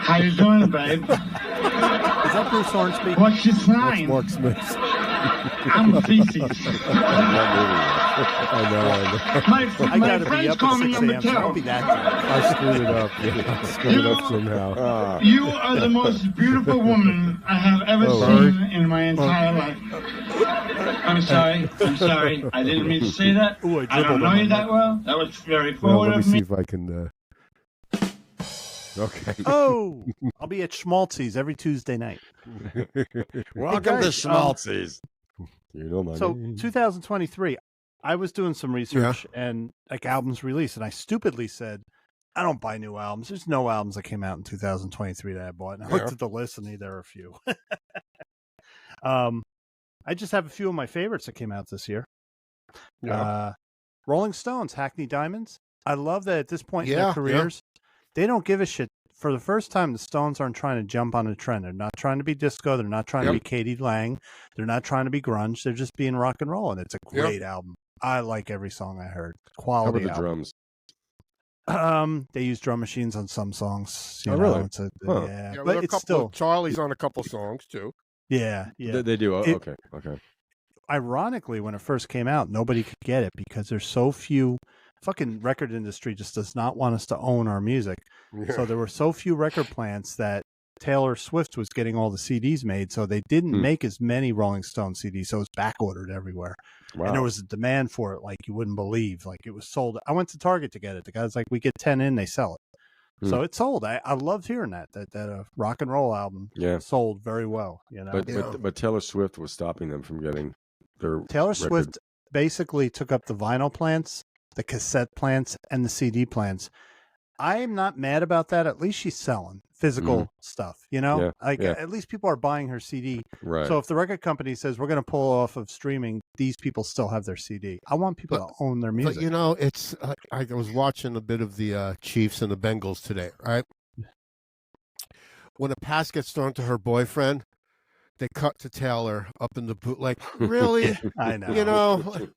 How you doing, babe? Is that Bruce Hornsby? What's your sign? That's Mark Smith. I'm feces. I know. My friends call me number 2. Don't be that drunk. I screwed it up. Yeah, I screwed it up somehow. You are the most beautiful woman I have ever seen in my entire life. I'm sorry. I didn't mean to say that. Ooh, I don't know you that well. That was very forward Let me of see me. if I can. Okay. Oh, I'll be at Schmaltzy's every Tuesday night. Welcome to Schmaltzy's. You know my So name. 2023, I was doing some research and like albums released, and I stupidly said, I don't buy new albums. There's no albums that came out in 2023 that I bought. And I looked at the list, and there are a few. I just have a few of my favorites that came out this year. Rolling Stones, Hackney Diamonds. I love that at this point in their careers, they don't give a shit. For the first time, the Stones aren't trying to jump on a trend. They're not trying to be disco. They're not trying to be Katie Lang. They're not trying to be grunge. They're just being rock and roll, and it's a great album. I like every song I heard. Quality How about the album. drums? They use drum machines on some songs. Really? It's Yeah, but it's still Charlie's on a couple songs too. yeah. They do. Okay. Ironically, when it first came out, nobody could get it because there's so few. Fucking record industry just does not want us to own our music. Yeah. So there were so few record plants that Taylor Swift was getting all the CDs made. So they didn't make as many Rolling Stone CDs. So it was back ordered everywhere. Wow. And there was a demand for it like you wouldn't believe. Like it was sold. I went to Target to get it. The guy's like, we get 10 in, they sell it. So it sold. I loved hearing that rock and roll album sold very well. You know, but Taylor Swift was stopping them from getting their Taylor Swift basically took up the vinyl plants, the cassette plants, and the CD plants. I am not mad about that. At least she's selling physical stuff, you know? At least people are buying her CD. Right. So if the record company says we're going to pull off of streaming, these people still have their CD. I want people to own their music. But, you know, it's I was watching a bit of the Chiefs and the Bengals today, right? When a pass gets thrown to her boyfriend, they cut to Taylor up in the boot. Like, really? I know. You know?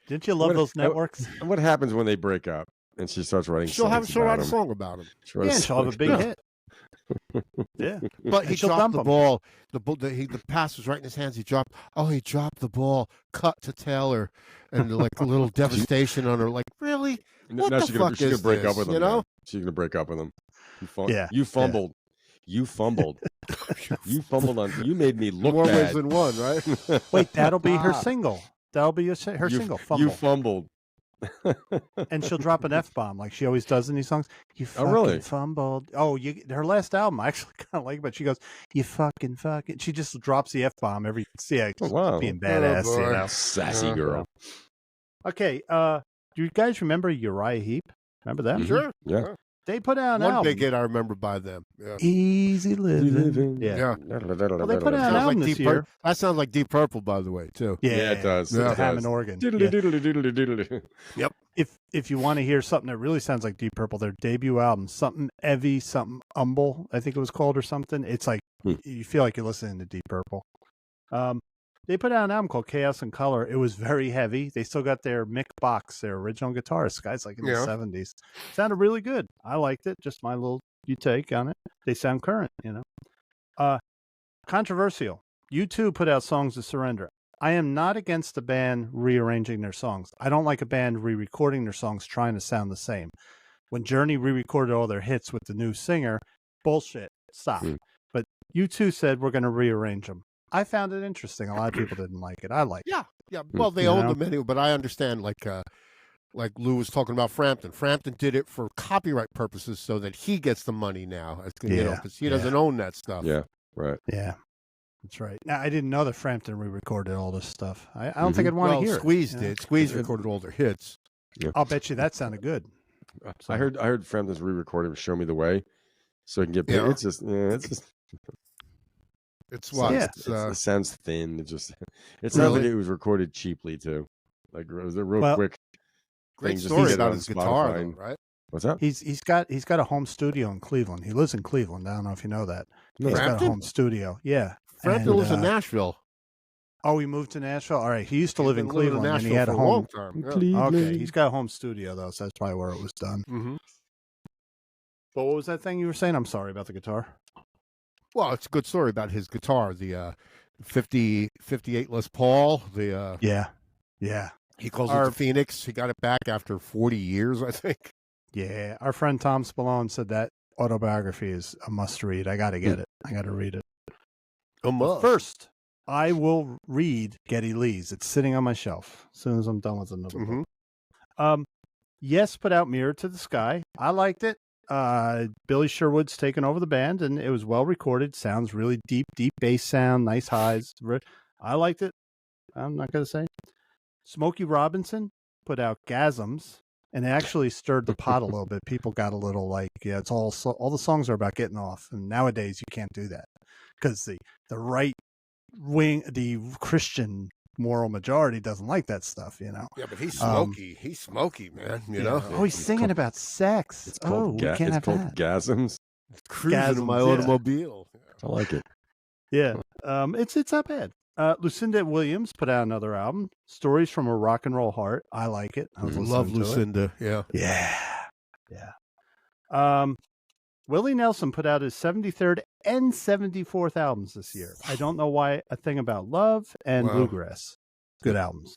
Didn't you love those networks? What happens when they break up and she starts writing She'll songs write a song about him. She'll have a big hit. Yeah. But he dropped the ball. The pass was right in his hands. He dropped the ball. Cut to Taylor. And like a little devastation on her. Like, really? What the fuck is break this? up with him. You know? She's going to break up with him. Yeah. You fumbled. You fumbled. You fumbled on. You made me look More bad. ways than one, right? Wait, that'll be her single. That'll be her single. Fumble. You fumbled. And she'll drop an F-bomb like she always does in these songs. You fucking really? fumbled. Oh, her last album, I actually kind of like it, but she goes, you fucking. She just drops the F-bomb every, Wow. being badass, Oh, boy. Sassy girl. Okay, do you guys remember Uriah Heep? Remember that? Sure. Yeah. They put out an One album. big hit I remember by them. Yeah. Easy living. Yeah. Well, they put out an Sounds album like this Deep year. That sounds like Deep Purple, by the way, too. Yeah, it does. With Yeah. the Hammond organ. Diddly, diddly, diddly, diddly. Yep. If you want to hear something that really sounds like Deep Purple, their debut album, something Evie, something Humble, I think it was called, or something. It's like you feel like you're listening to Deep Purple. They put out an album called Chaos and Color. It was very heavy. They still got their Mick Box, their original guitarist, guys like in the 70s. Sounded really good. I liked it. Just my little take on it. They sound current, Controversial. U2 put out Songs to Surrender. I am not against the band rearranging their songs. I don't like a band re-recording their songs trying to sound the same. When Journey re-recorded all their hits with the new singer, bullshit. Stop. But U2 said we're going to rearrange them. I found it interesting. A lot of people didn't like it. I like it. Yeah. Well, they owned them anyway, but I understand, like Lou was talking about Frampton. Frampton did it for copyright purposes so that he gets the money now, because he doesn't own that stuff. Yeah, right. Yeah, that's right. Now, I didn't know that Frampton re-recorded all this stuff. I don't think I'd want to hear it. Squeeze did. Squeeze recorded all their hits. Yeah. I'll bet you that sounded good. So. I heard Frampton's re-recording "Show Me the Way," so he can get paid. Yeah. It's just. It's what? It sounds thin. It sounds like it was recorded cheaply too. Like it was a real quick. Great thing story just about his guitar, though, right? What's that? He's got a home studio in Cleveland. He lives in Cleveland. I don't know if you know that. No, He's got a Frampton? home studio. Yeah. Frampton lives in Nashville. Oh, he moved to Nashville? All right. He used to live in He's been living Cleveland, and he Nashville had a for home. long time. Yeah. Okay. He's got a home studio, though, so that's probably where it was done. Mm-hmm. But what was that thing you were saying? I'm sorry about the guitar. Well, it's a good story about his guitar, the 58 Les Paul. Yeah. He calls it the Phoenix. He got it back after 40 years, I think. Yeah. Our friend Tom Spallone said that autobiography is a must read. I got to get it. I got to read it. First, I will read Geddy Lee's. It's sitting on my shelf as soon as I'm done with another book. Yes, put out Mirror to the Sky. I liked it. Billy Sherwood's taken over the band, and it was well recorded. Sounds really deep bass sound, nice highs. I liked it. I'm not going to say. Smokey Robinson put out Gasms, and it actually stirred the pot a little bit. People got a little like, it's all the songs are about getting off, and nowadays you can't do that because the right wing, the Christian moral majority doesn't like that stuff, Yeah, but he's smoky. He's smoky, man. You know. Oh, he's singing about sex. It's called we can't have that. Gasms. Cruising in my automobile. I like it. Yeah, it's not bad. Lucinda Williams put out another album, Stories from a Rock and Roll Heart. I like it. I love Lucinda. Yeah. Willie Nelson put out his 73rd and 74th albums this year. I don't know why. A Thing About Love and Bluegrass. Good albums.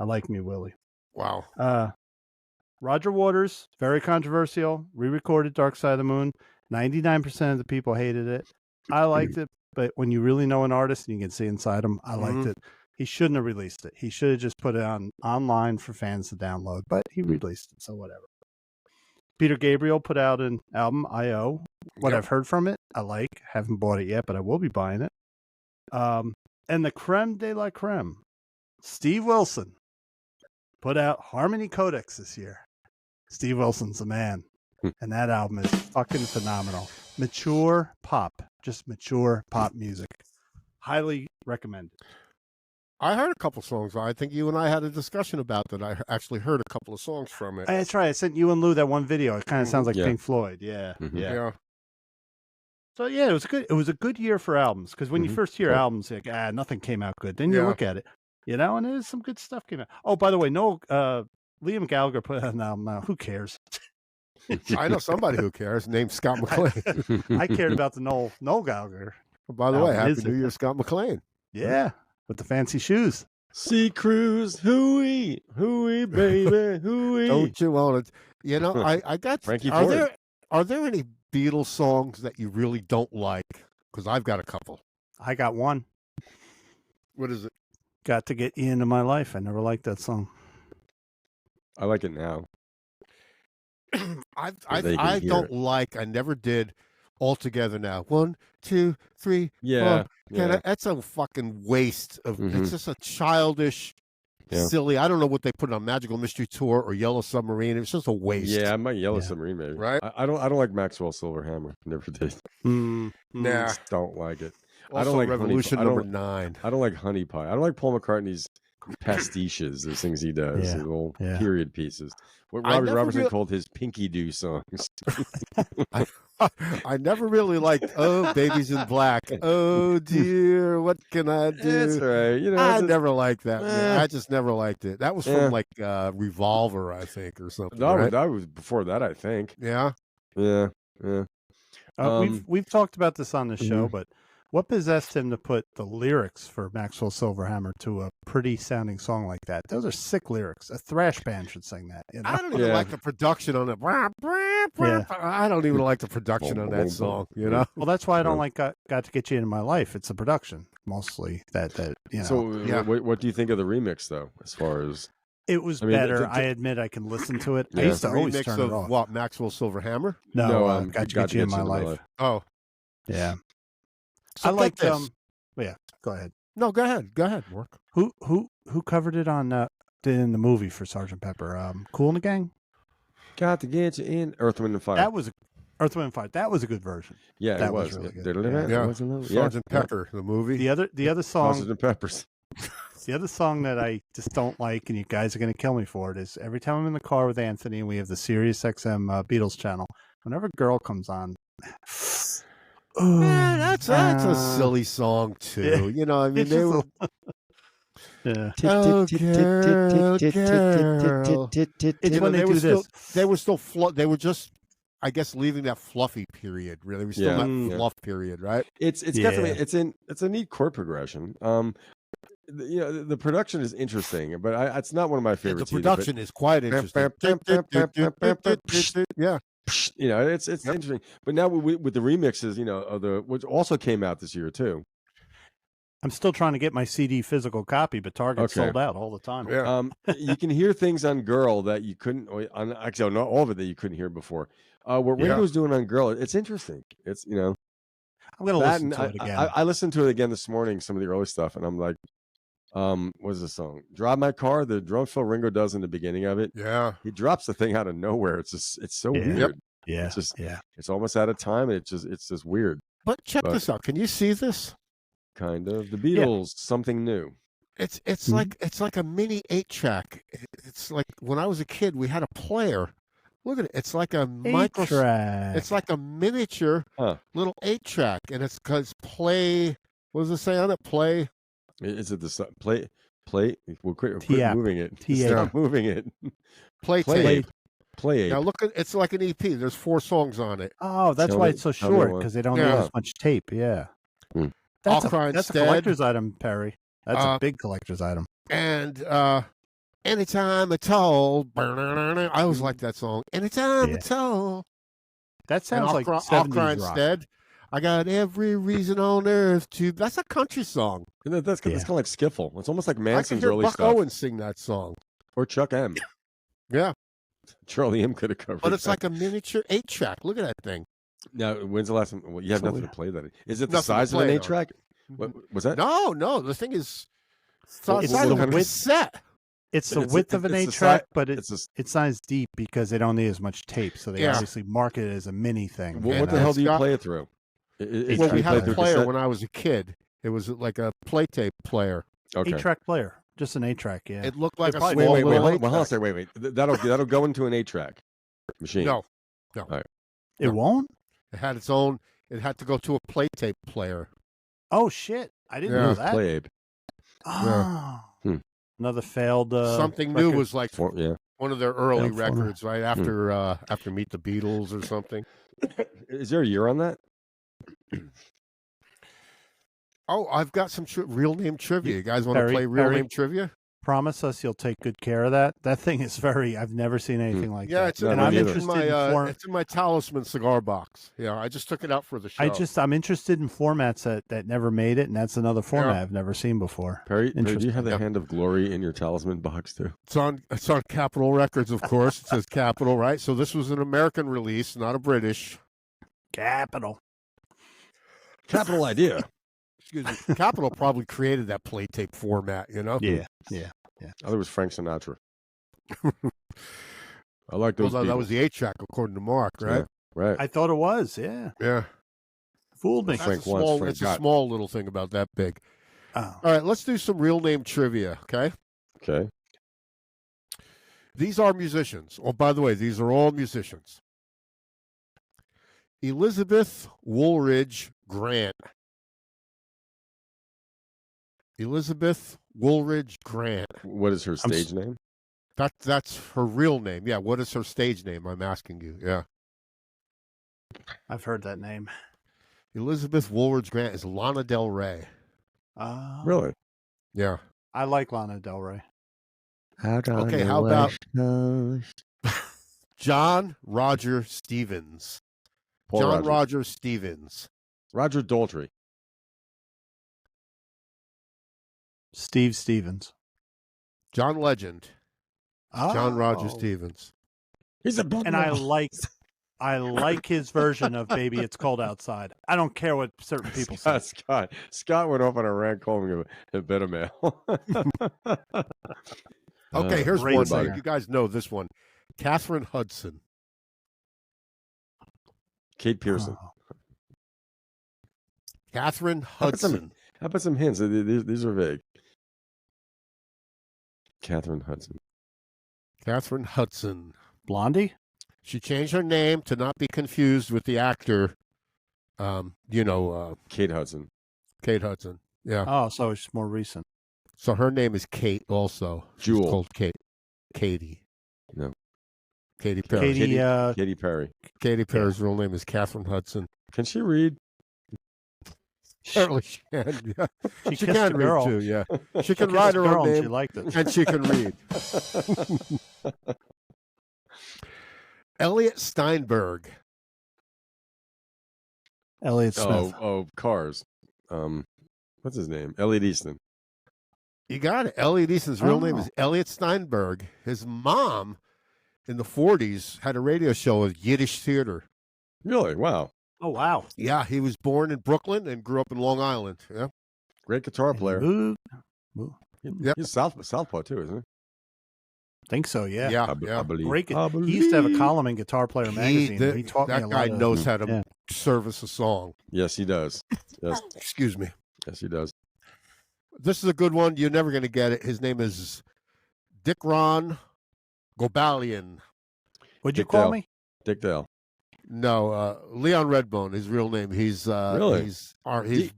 I like me, Willie. Wow. Roger Waters, very controversial, re-recorded Dark Side of the Moon. 99% of the people hated it. I liked it, but when you really know an artist and you can see inside him, I liked it. He shouldn't have released it. He should have just put it online for fans to download, but he released it, so whatever. Peter Gabriel put out an album, I.O. What I've heard from it, I like. Haven't bought it yet, but I will be buying it. And the creme de la creme, Steve Wilson, put out Harmony Codex this year. Steve Wilson's the man. And that album is fucking phenomenal. Mature pop. Just mature pop music. Highly recommended. I heard a couple songs. I think you and I had a discussion about that. I actually heard a couple of songs from it. That's right. I sent you and Lou that one video. It kind of sounds like Pink Floyd. Yeah. Yeah. So yeah, it was a good year for albums, because when you first hear albums, you're like, nothing came out good. Then you look at it, and there's some good stuff came out. Oh, by the way, Liam Gallagher put out an album now. Who cares? I know somebody who cares, named Scott McClain. I cared about the Noel Gallagher. By the way, Happy New Year, Scott McClain. Yeah, with the fancy shoes. Sea cruise, hooey, baby, hooey. Don't you want it? I got Frankie Ford. Ford. Are there any Beatles songs that you really don't like? Because I've got a couple. I got one. What is it? Got to Get You Into My Life. I never liked that song. I like it now. I don't like. I never did. All Together Now. 1, 2, 3, Yeah, 4. yeah. That's a fucking waste of. Mhm. It's just a childish, silly. I don't know what they put on Magical Mystery Tour or Yellow Submarine. It's just a waste. Yeah, I might Yellow Submarine maybe. Right? I don't like Maxwell Silverhammer. Never did. Nah. Don't like it. Also, I don't like Revolution Honey Pie. number 9. I don't like Honey Pie. I don't like Paul McCartney's pastiches. Those things he does, Yeah. the little Yeah. period pieces. What I Robbie never Robertson real- called his Pinky Doo songs. I never really liked "Oh Babies in Black." Oh dear, what can I do? That's right. You know, I it's a- never liked that. Man. Eh. I just never liked it. That was Yeah. from like Revolver, I think, or something. that, right? that was before that, I think. Yeah. Yeah. We've talked about this on the show, Mhm. but what possessed him to put the lyrics for Maxwell Silverhammer to a pretty sounding song like that? Those are sick lyrics. A thrash band should sing that. You know? I don't even like the production on it. I don't even like the production on that song. You know. Well, that's why I don't like Got to Get You Into My Life. It's the production mostly that you know. So, Yeah. what do you think of the remix, though? As far as It was I mean, better. I admit I can listen to it. I Yeah. used to always Remix turn of it off. what? Maxwell Silverhammer. No, Got to Get You In My Life. Oh, Yeah, so I get liked this. Yeah, go ahead. No, go ahead, Mark. Who covered it on in the movie for Sergeant Pepper? Cool in the Gang. Got to Get You In, Earth, Wind, and Fire. That was Earth, Wind, and Fire. That was a good version. Yeah, that it was. really good. Yeah, It was a little- Sergeant Pepper, the movie. The other song, Sergeant Peppers. the other song that I just don't like, and you guys are going to kill me for it, is every time I'm in the car with Anthony and we have the Sirius XM Beatles channel. Whenever a girl comes on, Man, that's a silly song too. Yeah. You know, I mean, It's they just were. yeah. Oh, girl. It's You when know, they were do still, this. They were still. They were just, I guess, leaving that fluffy period. Really, they were still Yeah. that Yeah. fluff period, right? It's Yeah. definitely it's a neat chord progression. You know, the production is interesting, but it's not one of my The favorites. production is quite interesting. Yeah, You know, it's interesting. But now with the remixes, you know, of which also came out this year too. I'm still trying to get my CD physical copy, but Target's Okay. sold out all the time. yeah. You can hear things on Girl that you couldn't. Actually, not all of it that you couldn't hear before. What Yeah. Ringo's doing on Girl, it's interesting. It's I'm going to that listen and to it again. I listened to it again this morning, some of the early stuff, and I'm like, what's the song? Drive My Car. The drum fill Ringo does in the beginning of it. Yeah. He drops the thing out of nowhere. It's so Yeah. weird. yeah, It's just yeah. it's almost out of time. And it's just weird. But check But- this out. Can you see this? Kind of the Beatles, something new. It's Mhm. like a mini 8-track. It's like when I was a kid, we had a player. Look at it. It's like a micro. Track. It's like a miniature Huh. little 8-track, and it's because play. What does it say on it? Play. Is it the play? We'll quit T-app. moving it. T-app. Stop moving it. Play Play tape. ape. Play ape. Now look at it's like an EP. There's 4 songs on it. Oh, that's Tell why me- it's so tell me short one. because they don't Yeah. have as much tape. Yeah, Hmm. I'll that's Cry a Instead. collector's item, Perry. That's Uh, a big collector's item. And anytime at all, I always like that song. Anytime Yeah. at all. That And sounds like I'll 70s cry rock. instead. I got every reason on earth to. That's a country song. And that's Yeah. kind of like skiffle. It's almost like I can Manson's hear early Buck stuff, Owens sing that song. or Chuck M. Yeah, Charlie M could have covered. but it's that. like a miniature 8-track. Look at that thing. Now, when's the last time? Well, you have So nothing we- to play that. Is it the Nothing to size of an play it 8-track? What was that? No, the thing is the Well, size what of a kind of- cassette. It's But the it's- width of an it's 8-track, the si- but It's it's not as deep because they don't need as much tape. So they Yeah. obviously market it as a mini thing. what, you what the know? hell It's do you got- play it through? It- Well, you we play had it a through player cassette? when I was a kid. It was like a play tape player. Okay. 8-track player, just an 8-track. Yeah. It looked like a probably- small Wait, little hold on a 8-track. second. Wait. That'll go into an 8-track machine. No, It won't. it had its own. It had to go to a play tape player. Oh shit! I didn't Yeah. know that. Play Abe. Oh. Hmm. Another failed. Something new record. was like Yeah. one of their early Yeah, former. records, right after Meet the Beatles or something. Is there a year on that? Oh, I've got some real name trivia. You guys want to Perry- play real Perry? name trivia? promise us you'll take good care of that. That thing is I've never seen anything like Yeah, that. it's No, in, me I'm neither. interested in form. it's in my Talisman cigar box. Yeah, I just took it out for the show. I'm interested in formats that never made it, and that's another format I've never seen before. Perry, do you Interesting. have the Yep. Hand of Glory in your talisman box too? It's on Capitol Records, of course. It says Capitol, right? So this was an American release, not a British. Capital. Capital idea. Excuse me. Capitol probably created that play tape format, you know? Yeah. I thought it was Frank Sinatra. I like those. Well, that Beatles. was the 8-track, according to Mark, right? Yeah, right. I thought it was. Yeah. Yeah. Fooled me. Frank That's a wants, small, Frank it's a got. small little thing about that big. Oh. All right, let's do some real name trivia, okay? Okay. These are musicians. Oh, by the way, these are all musicians. Elizabeth Woolridge Grant. Elizabeth Woolridge Grant. What is her stage name? That's her real name. Yeah, what is her stage name? I'm asking you. Yeah. I've heard that name. Elizabeth Woolridge Grant is Lana Del Rey. Really? Yeah. I like Lana Del Rey. Okay, how about John Roger Stevens? Paul John Rogers. Roger Stevens. Roger Daltrey. Steve Stevens. John Legend. John Roger Oh. Stevens. He's a And I like his version of "Baby It's Cold Outside." I don't care what certain people say. Scott went off on a rant calling him a beta male. Okay, here's great one singer. thing. You guys know this one. Catherine Hudson. Kate Pearson. Oh. Catherine about some- Hudson. How about some hints? These are vague. Catherine Hudson. Catherine Hudson. Blondie? She changed her name to not be confused with the actor, Kate Hudson. Kate Hudson. Yeah. Oh, so it's more recent. So her name is Kate also. She's Jewel. called Kate. Katie. No. Katy Perry. Katie, Katy Perry. Katy Perry's real name is Catherine Hudson. Can she read? Apparently she can. Yeah. she She kissed can a read girl. too, yeah. She She can kissed write a her girl own and she name liked it. and she can read. Elliot Steinberg. Elliot Smith. Cars. What's his name? Elliot Easton. You got it. Elliot Easton's real name Oh. is Elliot Steinberg. His mom in the 40s had a radio show at Yiddish Theater. Really? Wow. Oh, wow. Yeah, he was born in Brooklyn and grew up in Long Island. Yeah. Great guitar player. Ooh, Yep. He's Southpaw too, isn't he? think so, yeah. Yeah. I believe. Great. I He used to have a believe. column in Guitar Player magazine. He taught me that a guy lot of, knows how to yeah. service a song. Yes, he does. Yes, Excuse me. yes, he does. This is a good one. You're never going to get it. His name is Dick Ron Gobalian. What'd you Dick call Dale. me? Dick Dale. No, Leon Redbone, his real name. He's Really? he's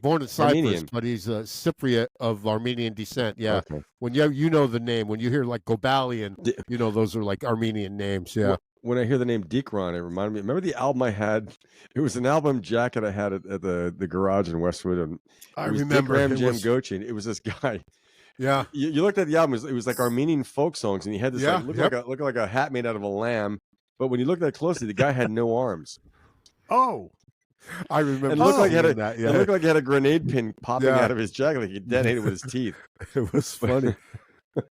born in Cyprus, Armenian. but he's a Cypriot of Armenian descent. Yeah. Okay. When you know the name, when you hear like Gobalian, Di- you know those are like Armenian names. Yeah. When I hear the name Deekron, it reminded me. Remember the album I had? It was an album jacket I had at the garage in Westwood, and I it was remember. Dick Ram it Jam was- Gochi, and it was this guy. Yeah. You looked at the album; it was like Armenian folk songs, and he had this Yeah, like, yep. looked like a hat made out of a lamb. But when you looked at it closely, the guy had no arms. Oh, I remember. It looked like he had seeing that. It Yeah. looked like he had a grenade pin popping Yeah. out of his jacket, like he detonated with his teeth. It was funny.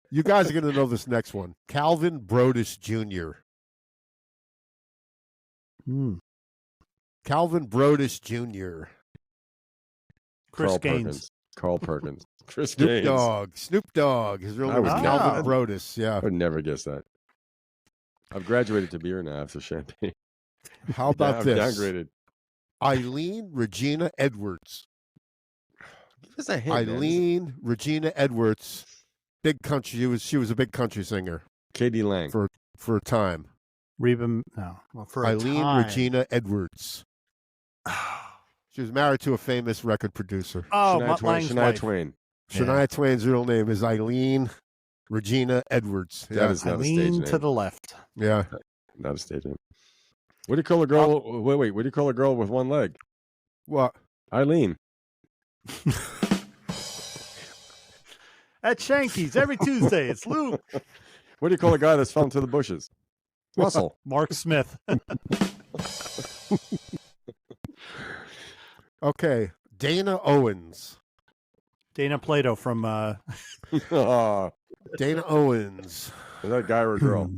You guys are going to know this next one. Calvin Brodus Jr. Calvin Brodus Jr. Chris Carl Gaines. Perkins. Carl Perkins. Chris Snoop Gaines. Dogg. Snoop Dogg. His real I name is would Calvin never- Brodus. Yeah. I would never guess that. I've graduated to beer now after champagne. How about I've this? downgraded. Eileen Regina Edwards. Give us a hint. man. Eileen Regina Edwards. Big country. She was a big country singer Katie Lang. for a time. Reba. No, well, for a Eileen time. Regina Edwards. She was married to a famous record producer. Oh, Shania Mutt Twain. Lange's Shania wife. Twain. Shania Twain's real name is Eileen Regina Edwards. That Yeah. is not a stage Eileen name. to the left. Yeah. Not a stage name. What do you call a girl? Wait. What do you call a girl with one leg? What? Eileen. At Shanky's every Tuesday. It's Luke. What do you call a guy that's fell into the bushes? Russell. Mark Smith. Okay, Dana Owens. Dana Plato from Oh, Dana Owens. is that a guy or a girl?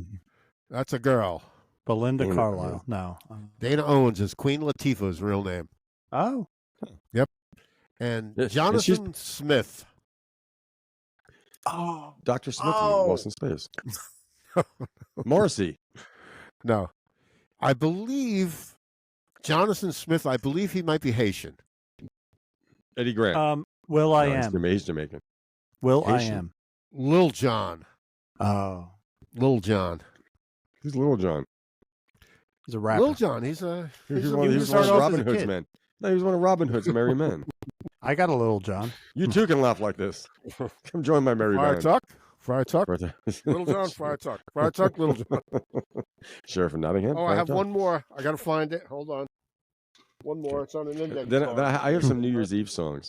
That's a girl. Belinda Dana Carlisle. No. Dana Owens is Queen Latifah's real name. Oh. And Yeah, Jonathan Smith. Oh. Dr. Smith Oh. from Lost in Space. Morrissey. No. I believe Jonathan Smith, I believe he might be Haitian. Eddie Grant. Will I No, Am. He's Jamaican. Will I Haitian. Am. Lil John. Oh. Lil John. Who's Little John? He's a rapper. Lil John, he's a... He was a- one he of was started Robin off as a Hood's kid. men. No, he was one of Robin Hood's merry men. I got a little John. You too can laugh like this. Come join my merry Friar band. Tuck. Friar Tuck. Little Little John, Friar Tuck. Friar Tuck, Little John. Sheriff of Nottingham. Oh, I Friar have Tuck. one more. I got to find it. Hold on. One more. It's on an index Then card. I have some New Year's Eve songs.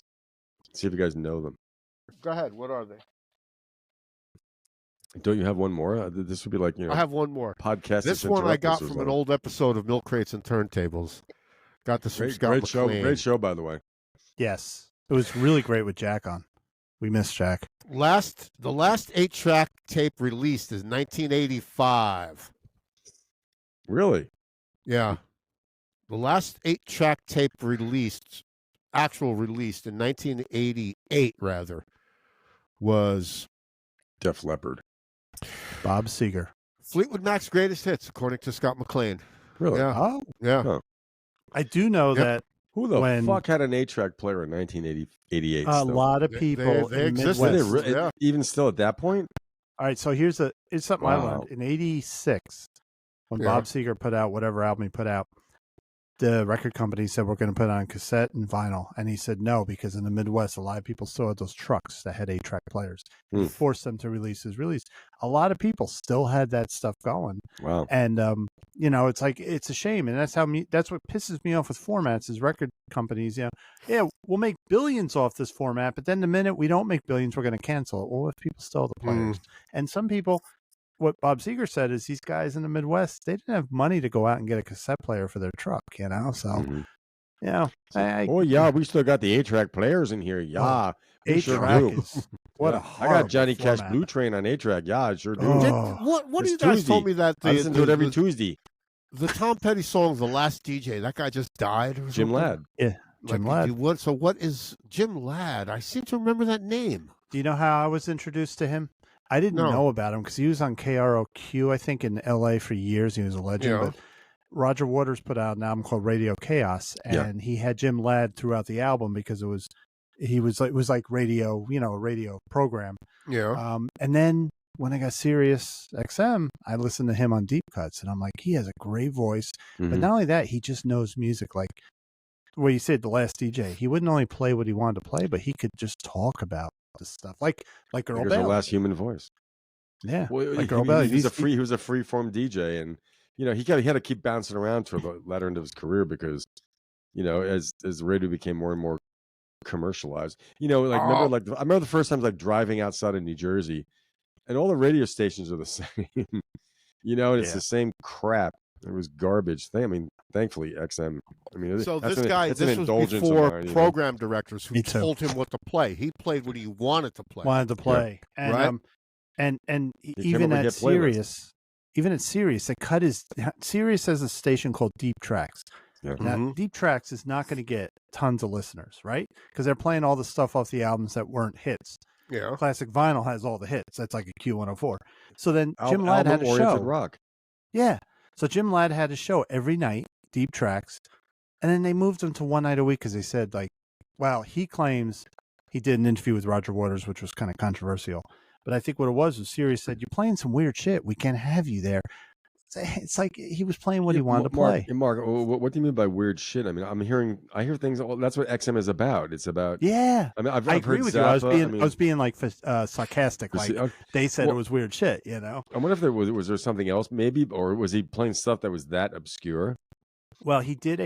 See if you guys know them. Go ahead. What are they? Don't you have one more? This would be like, I have one more. podcast. This one I got from an old episode of Milk Crates and Turntables. Got this from Scott great show. McLean. Great show, by the way. Yes. It was really great with Jack on. We miss Jack. The last 8-track tape released is 1985. Really? Yeah. The last 8-track tape released, actual released in 1988 rather, was Def Leppard. Bob Seger. Fleetwood Mac's greatest hits, according to Scott McLean. Really? Yeah. Oh. Yeah. Huh. I do know Yep. that Who the When- fuck had an 8-track player in 1988? a lot of people they in existed. Were they Midwest. Yeah. even still at that point? All right, so here's something I Wow. learned. In 86, when Yeah. Bob Seger put out whatever album he put out, the record company said, we're going to put it on cassette and vinyl. And he said no, because in the Midwest, a lot of people still had those trucks that had 8-track players. He Hmm. forced them to release his release. A lot of people still had that stuff going. Wow. And, it's like, it's a shame. And that's that's what pisses me off with formats is record companies, yeah, we'll make billions off this format, but then the minute we don't make billions, we're going to cancel it. Well, if people still have the players. And some people, what Bob Seger said is these guys in the Midwest, they didn't have money to go out and get a cassette player for their truck, So, Mhm. I Oh yeah, we still got the 8-track players in here. Yeah, we sure 8-track do. is what Yeah. a I horrible got Johnny Cash format. Blue Train on 8-track. Yeah, I sure do. Oh. What do It's you guys Tuesday. told me that I listen to it every the, Tuesday. the Tom Petty song, The Last DJ, that guy just died? Or Jim something? Ladd. Jim Like, Ladd. So what is Jim Ladd? I seem to remember that name. Do you know how I was introduced to him? I didn't No. know about him because he was on KROQ, I think, in LA for years. He was a legend. Yeah. But Roger Waters put out an album called Radio Chaos, and he had Jim Ladd throughout the album because it was like radio, a radio program. Yeah. And then when I got Sirius XM, I listened to him on Deep Cuts, and I'm like, he has a great voice. But Mhm. not only that, he just knows music. Like what you said, The Last DJ. He wouldn't only play what he wanted to play, but he could just talk about the stuff, like Earl Here's the Bailey. last human voice. Yeah, Well, like he, Earl Bailey. he was a free form DJ, and he had to keep bouncing around toward the latter end of his career because, as radio became more and more commercialized, remember I remember the first time driving outside of New Jersey, and all the radio stations are the same, and it's the same crap. It was garbage thing. I mean, thankfully XM. I mean, So that's this an- guy, it's an this was indulgence of before mine, program directors who Me too. told him what to play. He played what he wanted to play. Wanted to play, and Right. and came even up with at hit playlists. Sirius, they cut Sirius has a station called Deep Tracks. Yeah. Now, Mhm. Deep Tracks is not going to get tons of listeners, right? Because they're playing all the stuff off the albums that weren't hits. Yeah. Classic Vinyl has all the hits. That's like a Q104. So then Jim Ladd had a Album-oriented show. rock. Yeah. So Jim Ladd had a show every night, Deep Tracks, and then they moved him to one night a week because they said, he claims he did an interview with Roger Waters, which was kind of controversial. But I think what it was Sirius said, you're playing some weird shit. We can't have you there. It's like he was playing what he wanted to play. Mark, what do you mean by weird shit? I mean, I hear things. That's what XM is about. It's about. Yeah. I mean, I've I agree heard with Zappa. you. I was being sarcastic. They said it was weird shit, I wonder if there was there something else maybe, or was he playing stuff that was that obscure? Well, he did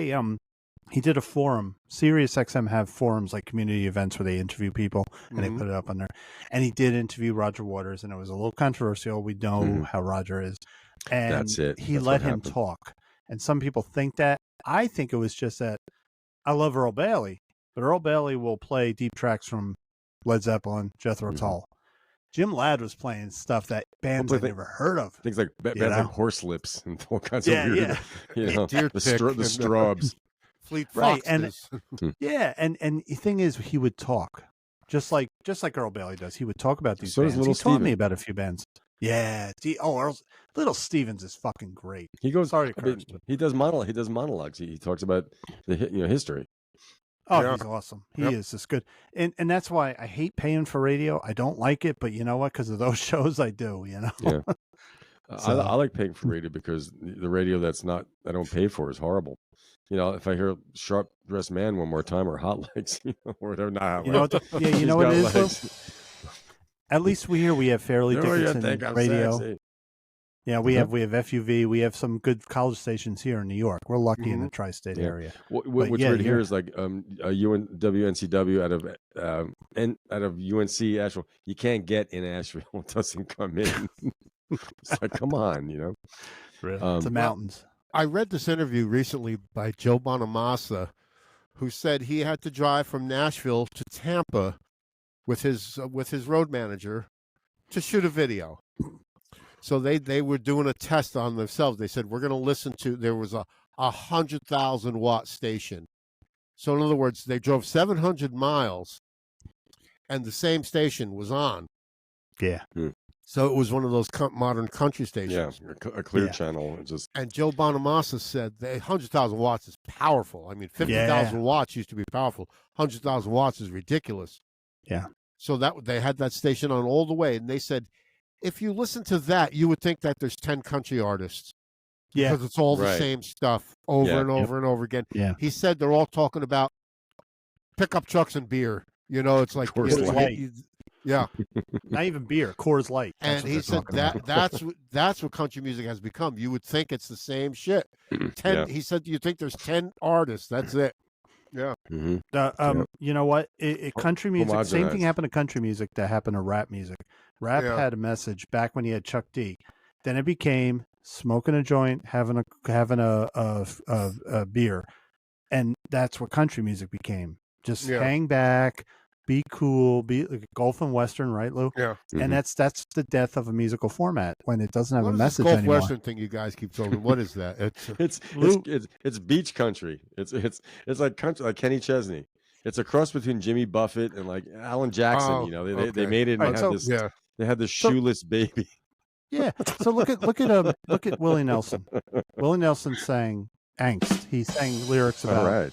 He did a forum. Sirius XM have forums like community events where they interview people and they put it up on there. And he did interview Roger Waters, and it was a little controversial. We know how Roger is. And That's it. he That's let what him happened. talk. And some people think that. I think it was just that I love Earl Bailey, but Earl Bailey will play deep tracks from Led Zeppelin, Jethro Tull. Jim Ladd was playing stuff that bands I'd never heard of. Things like bands like Horse Lips and all kinds of weird, Deer the Pick the Straubs. Fleet Right, Foxes. and the thing is, he would talk just like Earl Bailey does. He would talk about these So does bands. He Little taught me Steven. about a few bands. Yeah, Little Stevens is fucking great. He goes. Sorry to curse, but he does monologues. He talks about the history. oh, he's awesome. He is just good, and that's why I hate paying for radio. I don't like it, but you know what? Because of those shows, I do. You know. Yeah. So- I like paying for radio because the radio I don't pay for is horrible. If I hear Sharp Dressed Man one more time or Hot Legs, or whatever, not You know what? You know what it is, Lou? At least we have Fairleigh Dickinson radio. Sexy. Yeah, we have FUV. We have some good college stations here in New York. We're lucky in the tri-state area. What's But weird here is like WNCW out of UNC Asheville. You can't get in Asheville; it doesn't come in. It's like, come on, Really? It's the mountains. I read this interview recently by Joe Bonamassa, who said he had to drive from Nashville to Tampa with his road manager to shoot a video. So they were doing a test on themselves. They said, we're going to listen to, there was a 100,000 watt station. So in other words, they drove 700 miles and the same station was on. Yeah. So it was one of those modern country stations. Yeah, a clear channel. And Joe Bonamassa said that 100,000 watts is powerful. I mean, 50,000 watts used to be powerful. 100,000 watts is ridiculous. Yeah. So that they had that station on all the way. And they said, if you listen to that, you would think that there's 10 country artists. Yeah. Because it's all the same stuff over and over and over again. Yeah. He said they're all talking about pickup trucks and beer. It's like, yeah. Not even beer, Coors Light. And he said that's what country music has become. You would think it's the same shit. He said you think there's 10 artists. That's it. Yeah. You know what? Country music. Same thing Homogenized. happened to country music that happened to rap music. Rap had a message back when you had Chuck D. Then it became smoking a joint, having a beer, and that's what country music became. Just hang back, be cool, be like golf and western, right, Lou? Yeah. And that's the death of a musical format when it doesn't have What a is message this golf anymore. western thing you guys keep talking? What is that? It's beach country. It's like country, like Kenny Chesney. It's a cross between Jimmy Buffett and like Alan Jackson. Oh, They made it. And they had this shoeless baby. Yeah. So look at Willie Nelson. Willie Nelson sang angst. He sang lyrics about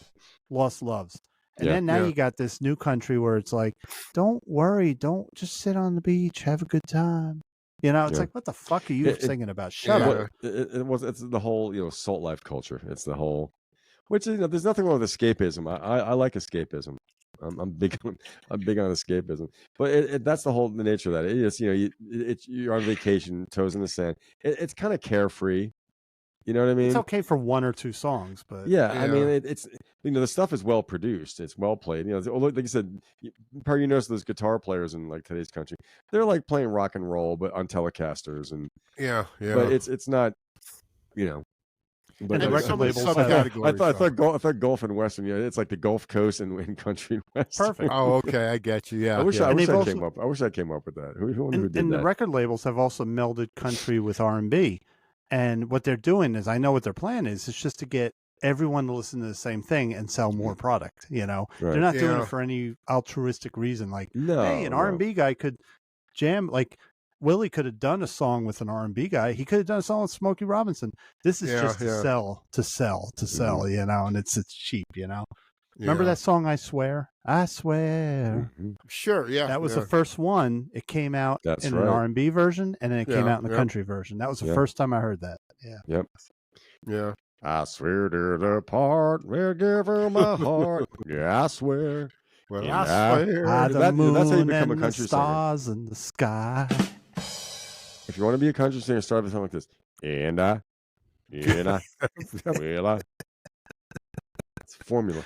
lost loves. And then now you got this new country where it's like, don't worry, don't just sit on the beach, have a good time. It's like, what the fuck are you singing about? Shut up. It's the whole, salt life culture. It's the whole, which there's nothing wrong with escapism. I like escapism. I'm big on escapism, but that's the nature of that. You're on vacation, toes in the sand. It's kind of carefree. You know what I mean? It's okay for one or two songs, but I mean, it's the stuff is well produced. It's well played. Like you said, probably you notice those guitar players in like today's country, they're like playing rock and roll, but on Telecasters and But it's not, But and like, record labels I thought golf and western. It's like the Gulf Coast and country and western. Perfect. Oh, okay, I get you. Yeah, I wish I also- came up. I wish I came up with that. Who did and that? the record labels have also melded country with R&B. And what they're doing is, I know what their plan is. It's just to get everyone to listen to the same thing and sell more product. They're not doing it for any altruistic reason. Like, hey, an R&B guy could jam. Like Willie could have done a song with an R&B guy. He could have done a song with Smokey Robinson. This is just to sell. And it's cheap. Remember that song, I Swear? I Swear. Sure, yeah. That was the first one. It came out in an R&B version, and then it came out in the country version. That was the first time I heard that. Yeah. Yep. Yeah. I swear to the part, will give her my heart. Yeah, I swear. Well, Yeah. I swear. By the That's moon how you become a and the country singer. stars in the sky. If you want to be a country singer, start with something like this. And I, will I. It's formula.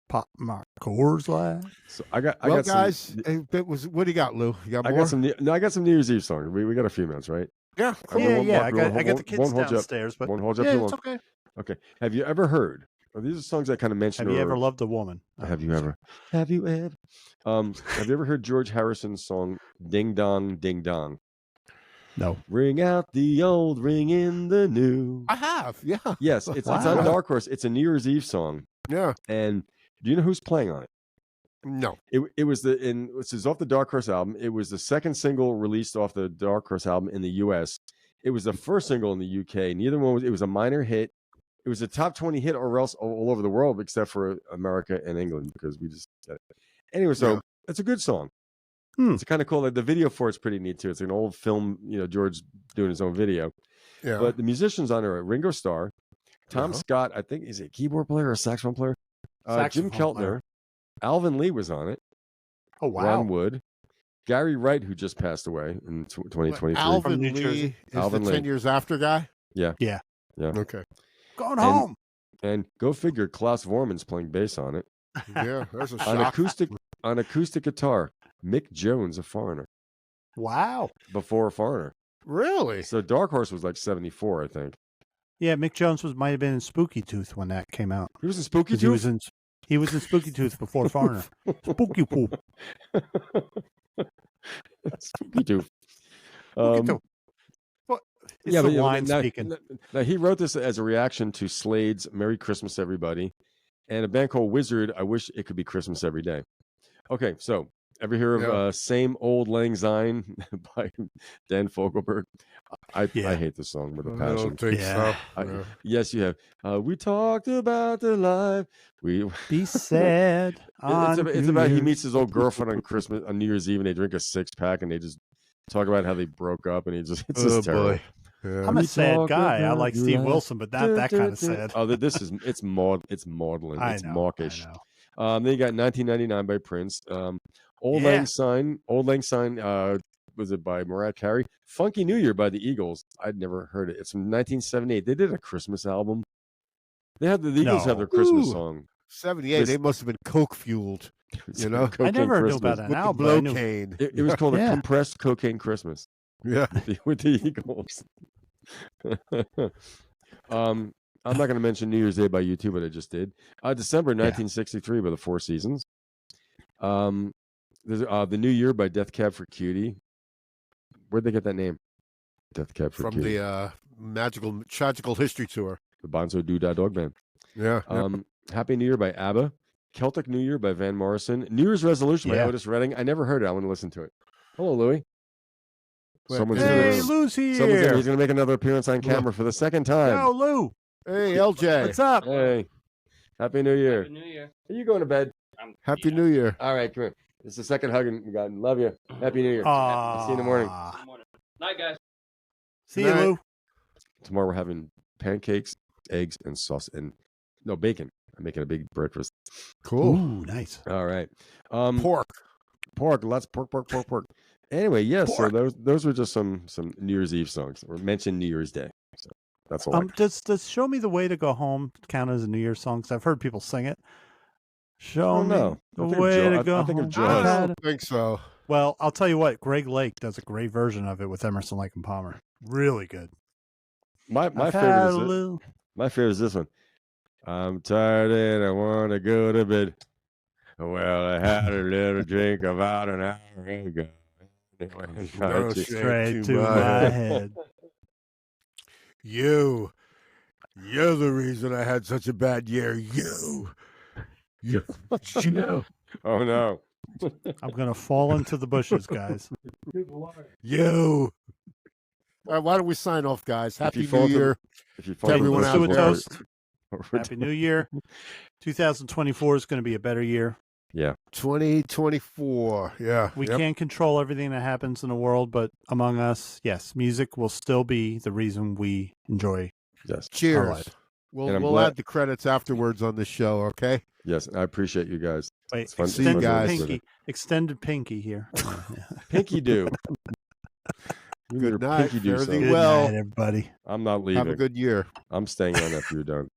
Pop my Coors Light. So I got guys, some, what do you got, Lou? You got I more? got some. I got some New Year's Eve songs. We got a few minutes, right? Yeah, cool. Yeah. Mark, I got the kids won't hold you up. downstairs, but Won't hold you up yeah, too long. it's okay. Okay. Have you ever heard? Well, these are songs I kind of mentioned. Have you ever loved a woman? Have you ever? Have you ever? Have you ever heard George Harrison's song "Ding Dong, Ding Dong"? No. Ring out the old, ring in the new. I have. Yeah. Yes, it's on Wow. Dark Horse. It's a New Year's Eve song. Yeah. And do you know who's playing on it? No. It was this is off the Dark Horse album. It was the second single released off the Dark Horse album in the U.S. It was the first single in the U.K. Neither one was. It was a minor hit. It was a top 20 hit or else all over the world, except for America and England, because we just said it. Anyway, so it's a good song. It's kind of cool. Like the video for it's pretty neat too. It's an old film, George doing his own video. Yeah. But the musicians on it are Ringo Starr, Tom Scott, I think, is he a keyboard player or a saxophone player? Jim Keltner, player. Alvin Lee was on it. Oh wow. Ron Wood, Gary Wright, who just passed away in 2023. Alvin From New Lee Jersey. is Alvin the Lee. 10 years after guy? Yeah. Okay. Going home. And go figure, Klaus Vorman's playing bass on it. Yeah, that's a On shock. acoustic guitar, Mick Jones, a Foreigner, Wow. before a Foreigner. Really? So Dark Horse was like 74, I think. Yeah, Mick Jones might have been in Spooky Tooth when that came out. He was in Spooky 'Cause Tooth? He was in Spooky Tooth before Foreigner. Spooky Poo. Spooky Tooth. Spooky Tooth. What? It's the wine speaking. Now, he wrote this as a reaction to Slade's "Merry Christmas, Everybody," and a band called Wizard. I wish it could be Christmas every day. Okay, so ever hear of "Same Old Lang Syne" by Dan Fogelberg? I hate this song with a I passion. don't think so. Yes, you have. We talked about the life. We Be sad. it's about he meets his old girlfriend on New Year's Eve, and they drink a 6-pack, and they just talk about how they it's just terrible. Boy. Yeah. I'm a We sad talk guy. I about like Steve life. Wilson, but not that kind of sad. Oh, it's maudlin. I It's know. mawkish. I know. Then you got 1999 by Prince. Old Yeah. Lang Syne. Was it by Mariah Carey? Funky New Year by the Eagles. I'd never heard it. It's from 1978. They did a Christmas album. They had the Eagles have their Christmas Ooh. song. 78, they must have been coke fueled. You know? I Cocaine never knew Christmas. about that With the album. but I knew- blocaine. It was called a Yeah. compressed cocaine Christmas Yeah. with the Eagles. I'm not going to mention New Year's Day by U2, but I just did. December 1963 by the Four Seasons. There's The New Year by Death Cab for Cutie. Where'd they get that name? Death Cab for From Cutie. the Tragical History Tour. The Bonzo Doodah Dog Band. Yeah. Happy New Year by ABBA. Celtic New Year by Van Morrison. New Year's Resolution by Yeah. Otis Redding. I never heard it. I want to listen to it. Hello, Louie. Someone's Hey, gonna, Lou's he's here. going to make another appearance on camera for the second time. Yo, Lou. Hey, LJ. What's up? Hey, Happy New Year. Happy New Year. Are you going to bed? Happy New Year. All right, come here. It's the second hug, and God, love you. Happy New Year. Aw. See you in the morning. Good morning. Night, guys. See you, Night. Lou. Tomorrow we're having pancakes, eggs, and sauce, and bacon. I'm making a big breakfast. Cool. Ooh, nice. All right. Pork. Lots of pork. Anyway, yes. So those were just some New Year's Eve songs, or mentioned New Year's Day. So that's all. Does "Show Me the Way to Go Home" count as a New Year's song? 'Cause I've heard people sing it. Show me no. the I think of way Jaws. to go I think of home. Jaws. I don't think so. Well, I'll tell you what. Greg Lake does a great version of it with Emerson, Lake and Palmer. Really good. My I've had a little- favorite is this one. I'm tired and I want to go to bed. Well, I had a little drink about an hour ago. No shit. straight to to my my head. You're the reason I had such a bad year. You. Oh no. I'm gonna fall into the bushes, guys. You. All right, why don't we sign off, guys? Happy you fall New to- Year. If you To everyone Let's do a out there. toast. Happy New Year. 2024 is going to be a better year. 2024. Yeah. We Yep. can't control everything that happens in the world, but among us, yes, music will still be the reason we enjoy. Yes. Cheers. life. We'll, And I'm we'll glad- add the credits afterwards on this show, okay? Yes. I appreciate you guys. Wait, It's fun- See you extended guys. pinky. Extended pinky here. Pinky do. You Good better night. Pinky do Fare thee something. Good well. night, everybody. I'm not leaving. Have a good year. I'm staying on after you're done.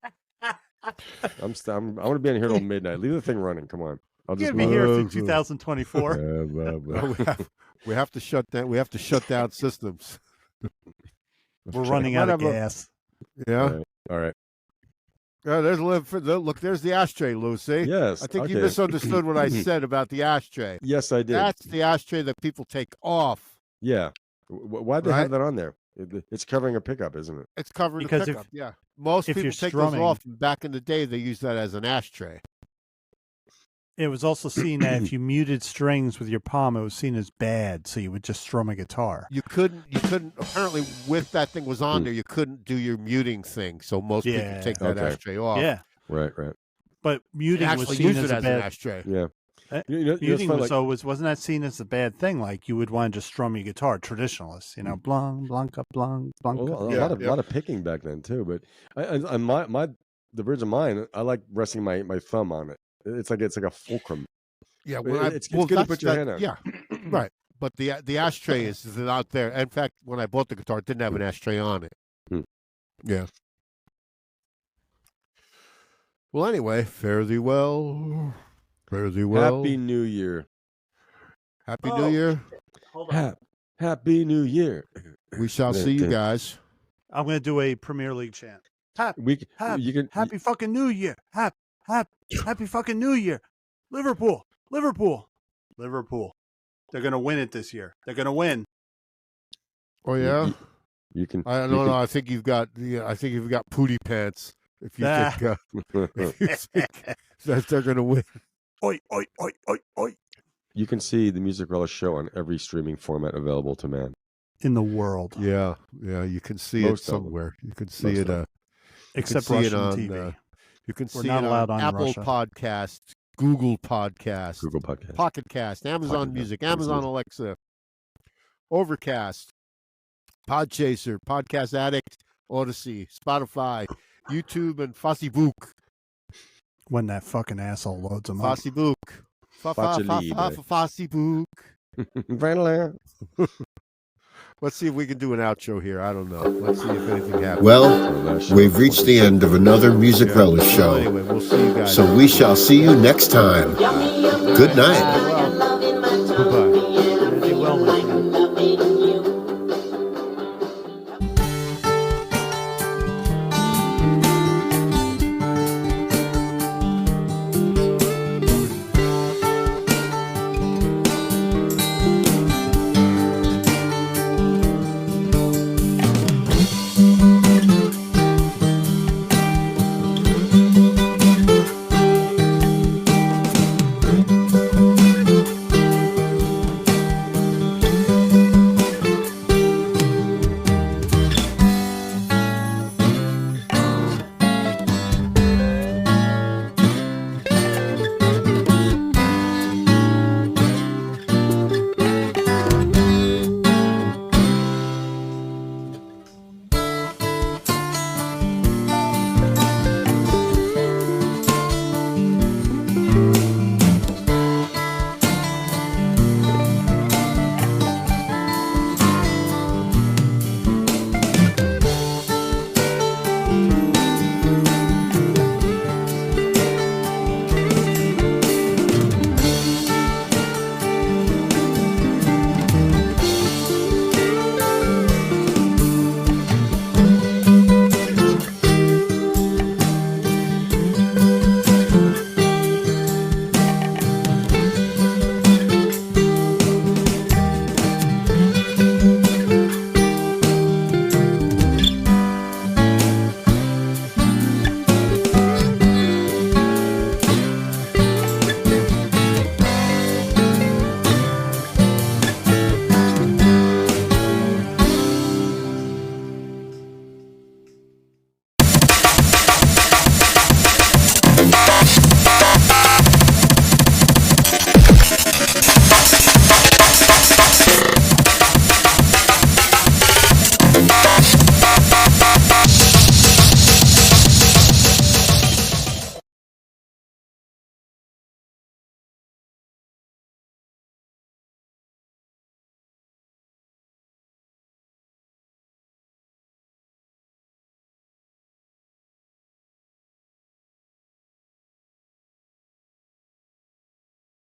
I'm going to be in here till midnight. Leave the thing running. Come on. I'll You're just gonna be here through 2024. We have to shut down. We have to shut down systems. We're running out of gas. Yeah. All right. Look, there's the ashtray, Lucy. Yes. I think okay. you misunderstood what I said about the ashtray. Yes, I did. That's the ashtray that people take off. Yeah. Why'd they have that on there? It's covering a pickup, isn't it? It's covering Because the pickup. Yeah. Most if people you're take strumming- those off. Back in the day, they used that as an ashtray. It was also seen that if you muted strings with your palm, it was seen as bad, so you would just strum a guitar. You couldn't. Apparently, with that thing was on there, you couldn't do your muting thing. So most people take that ashtray off. Yeah. Right. But muting was Actually seen use as it a as bad an ashtray. Yeah. Muting wasn't that seen as a bad thing? Like you would want to just strum your guitar, traditionalists, blung, blanca, blung, blanca. Well, a lot of picking back then too. But the bridge of mine, I like resting my thumb on it. It's like a fulcrum. Yeah, it's good to put your hand on. Yeah, right. But the ashtray is out there. In fact, when I bought the guitar, it didn't have an ashtray on it. Yeah. Well, anyway, fare thee well. Fare thee well. Happy New Year. Happy New Year. Hold on. Happy New Year. We shall see you guys. I'm going to do a Premier League chant. Happy fucking New Year. Happy fucking New Year. Liverpool. They're going to win it this year. They're going to win. Oh yeah. You can. I don't know. I think you've got pooty pants. If you think, that they're going to win. Oi, oi, oi, oi, oi. You can see the Music Relish show on every streaming format available to man in the world. Yeah, you can see it somewhere. You can see it. Except Russian TV. You can see it on Apple Russia. Podcast, Google Podcast, Pocket Cast, Amazon Music, Amazon Alexa, Overcast, Podchaser, Podcast Addict, Odyssey, Spotify, YouTube, and Facebook. When that fucking asshole loads them up. Facebook. Facebook. Let's see if we can do an outro here. I don't know. Let's see if anything happens. Well, we've reached the end of another Music Relish show. Anyway, we'll see you guys. So we shall see you next time. Good night.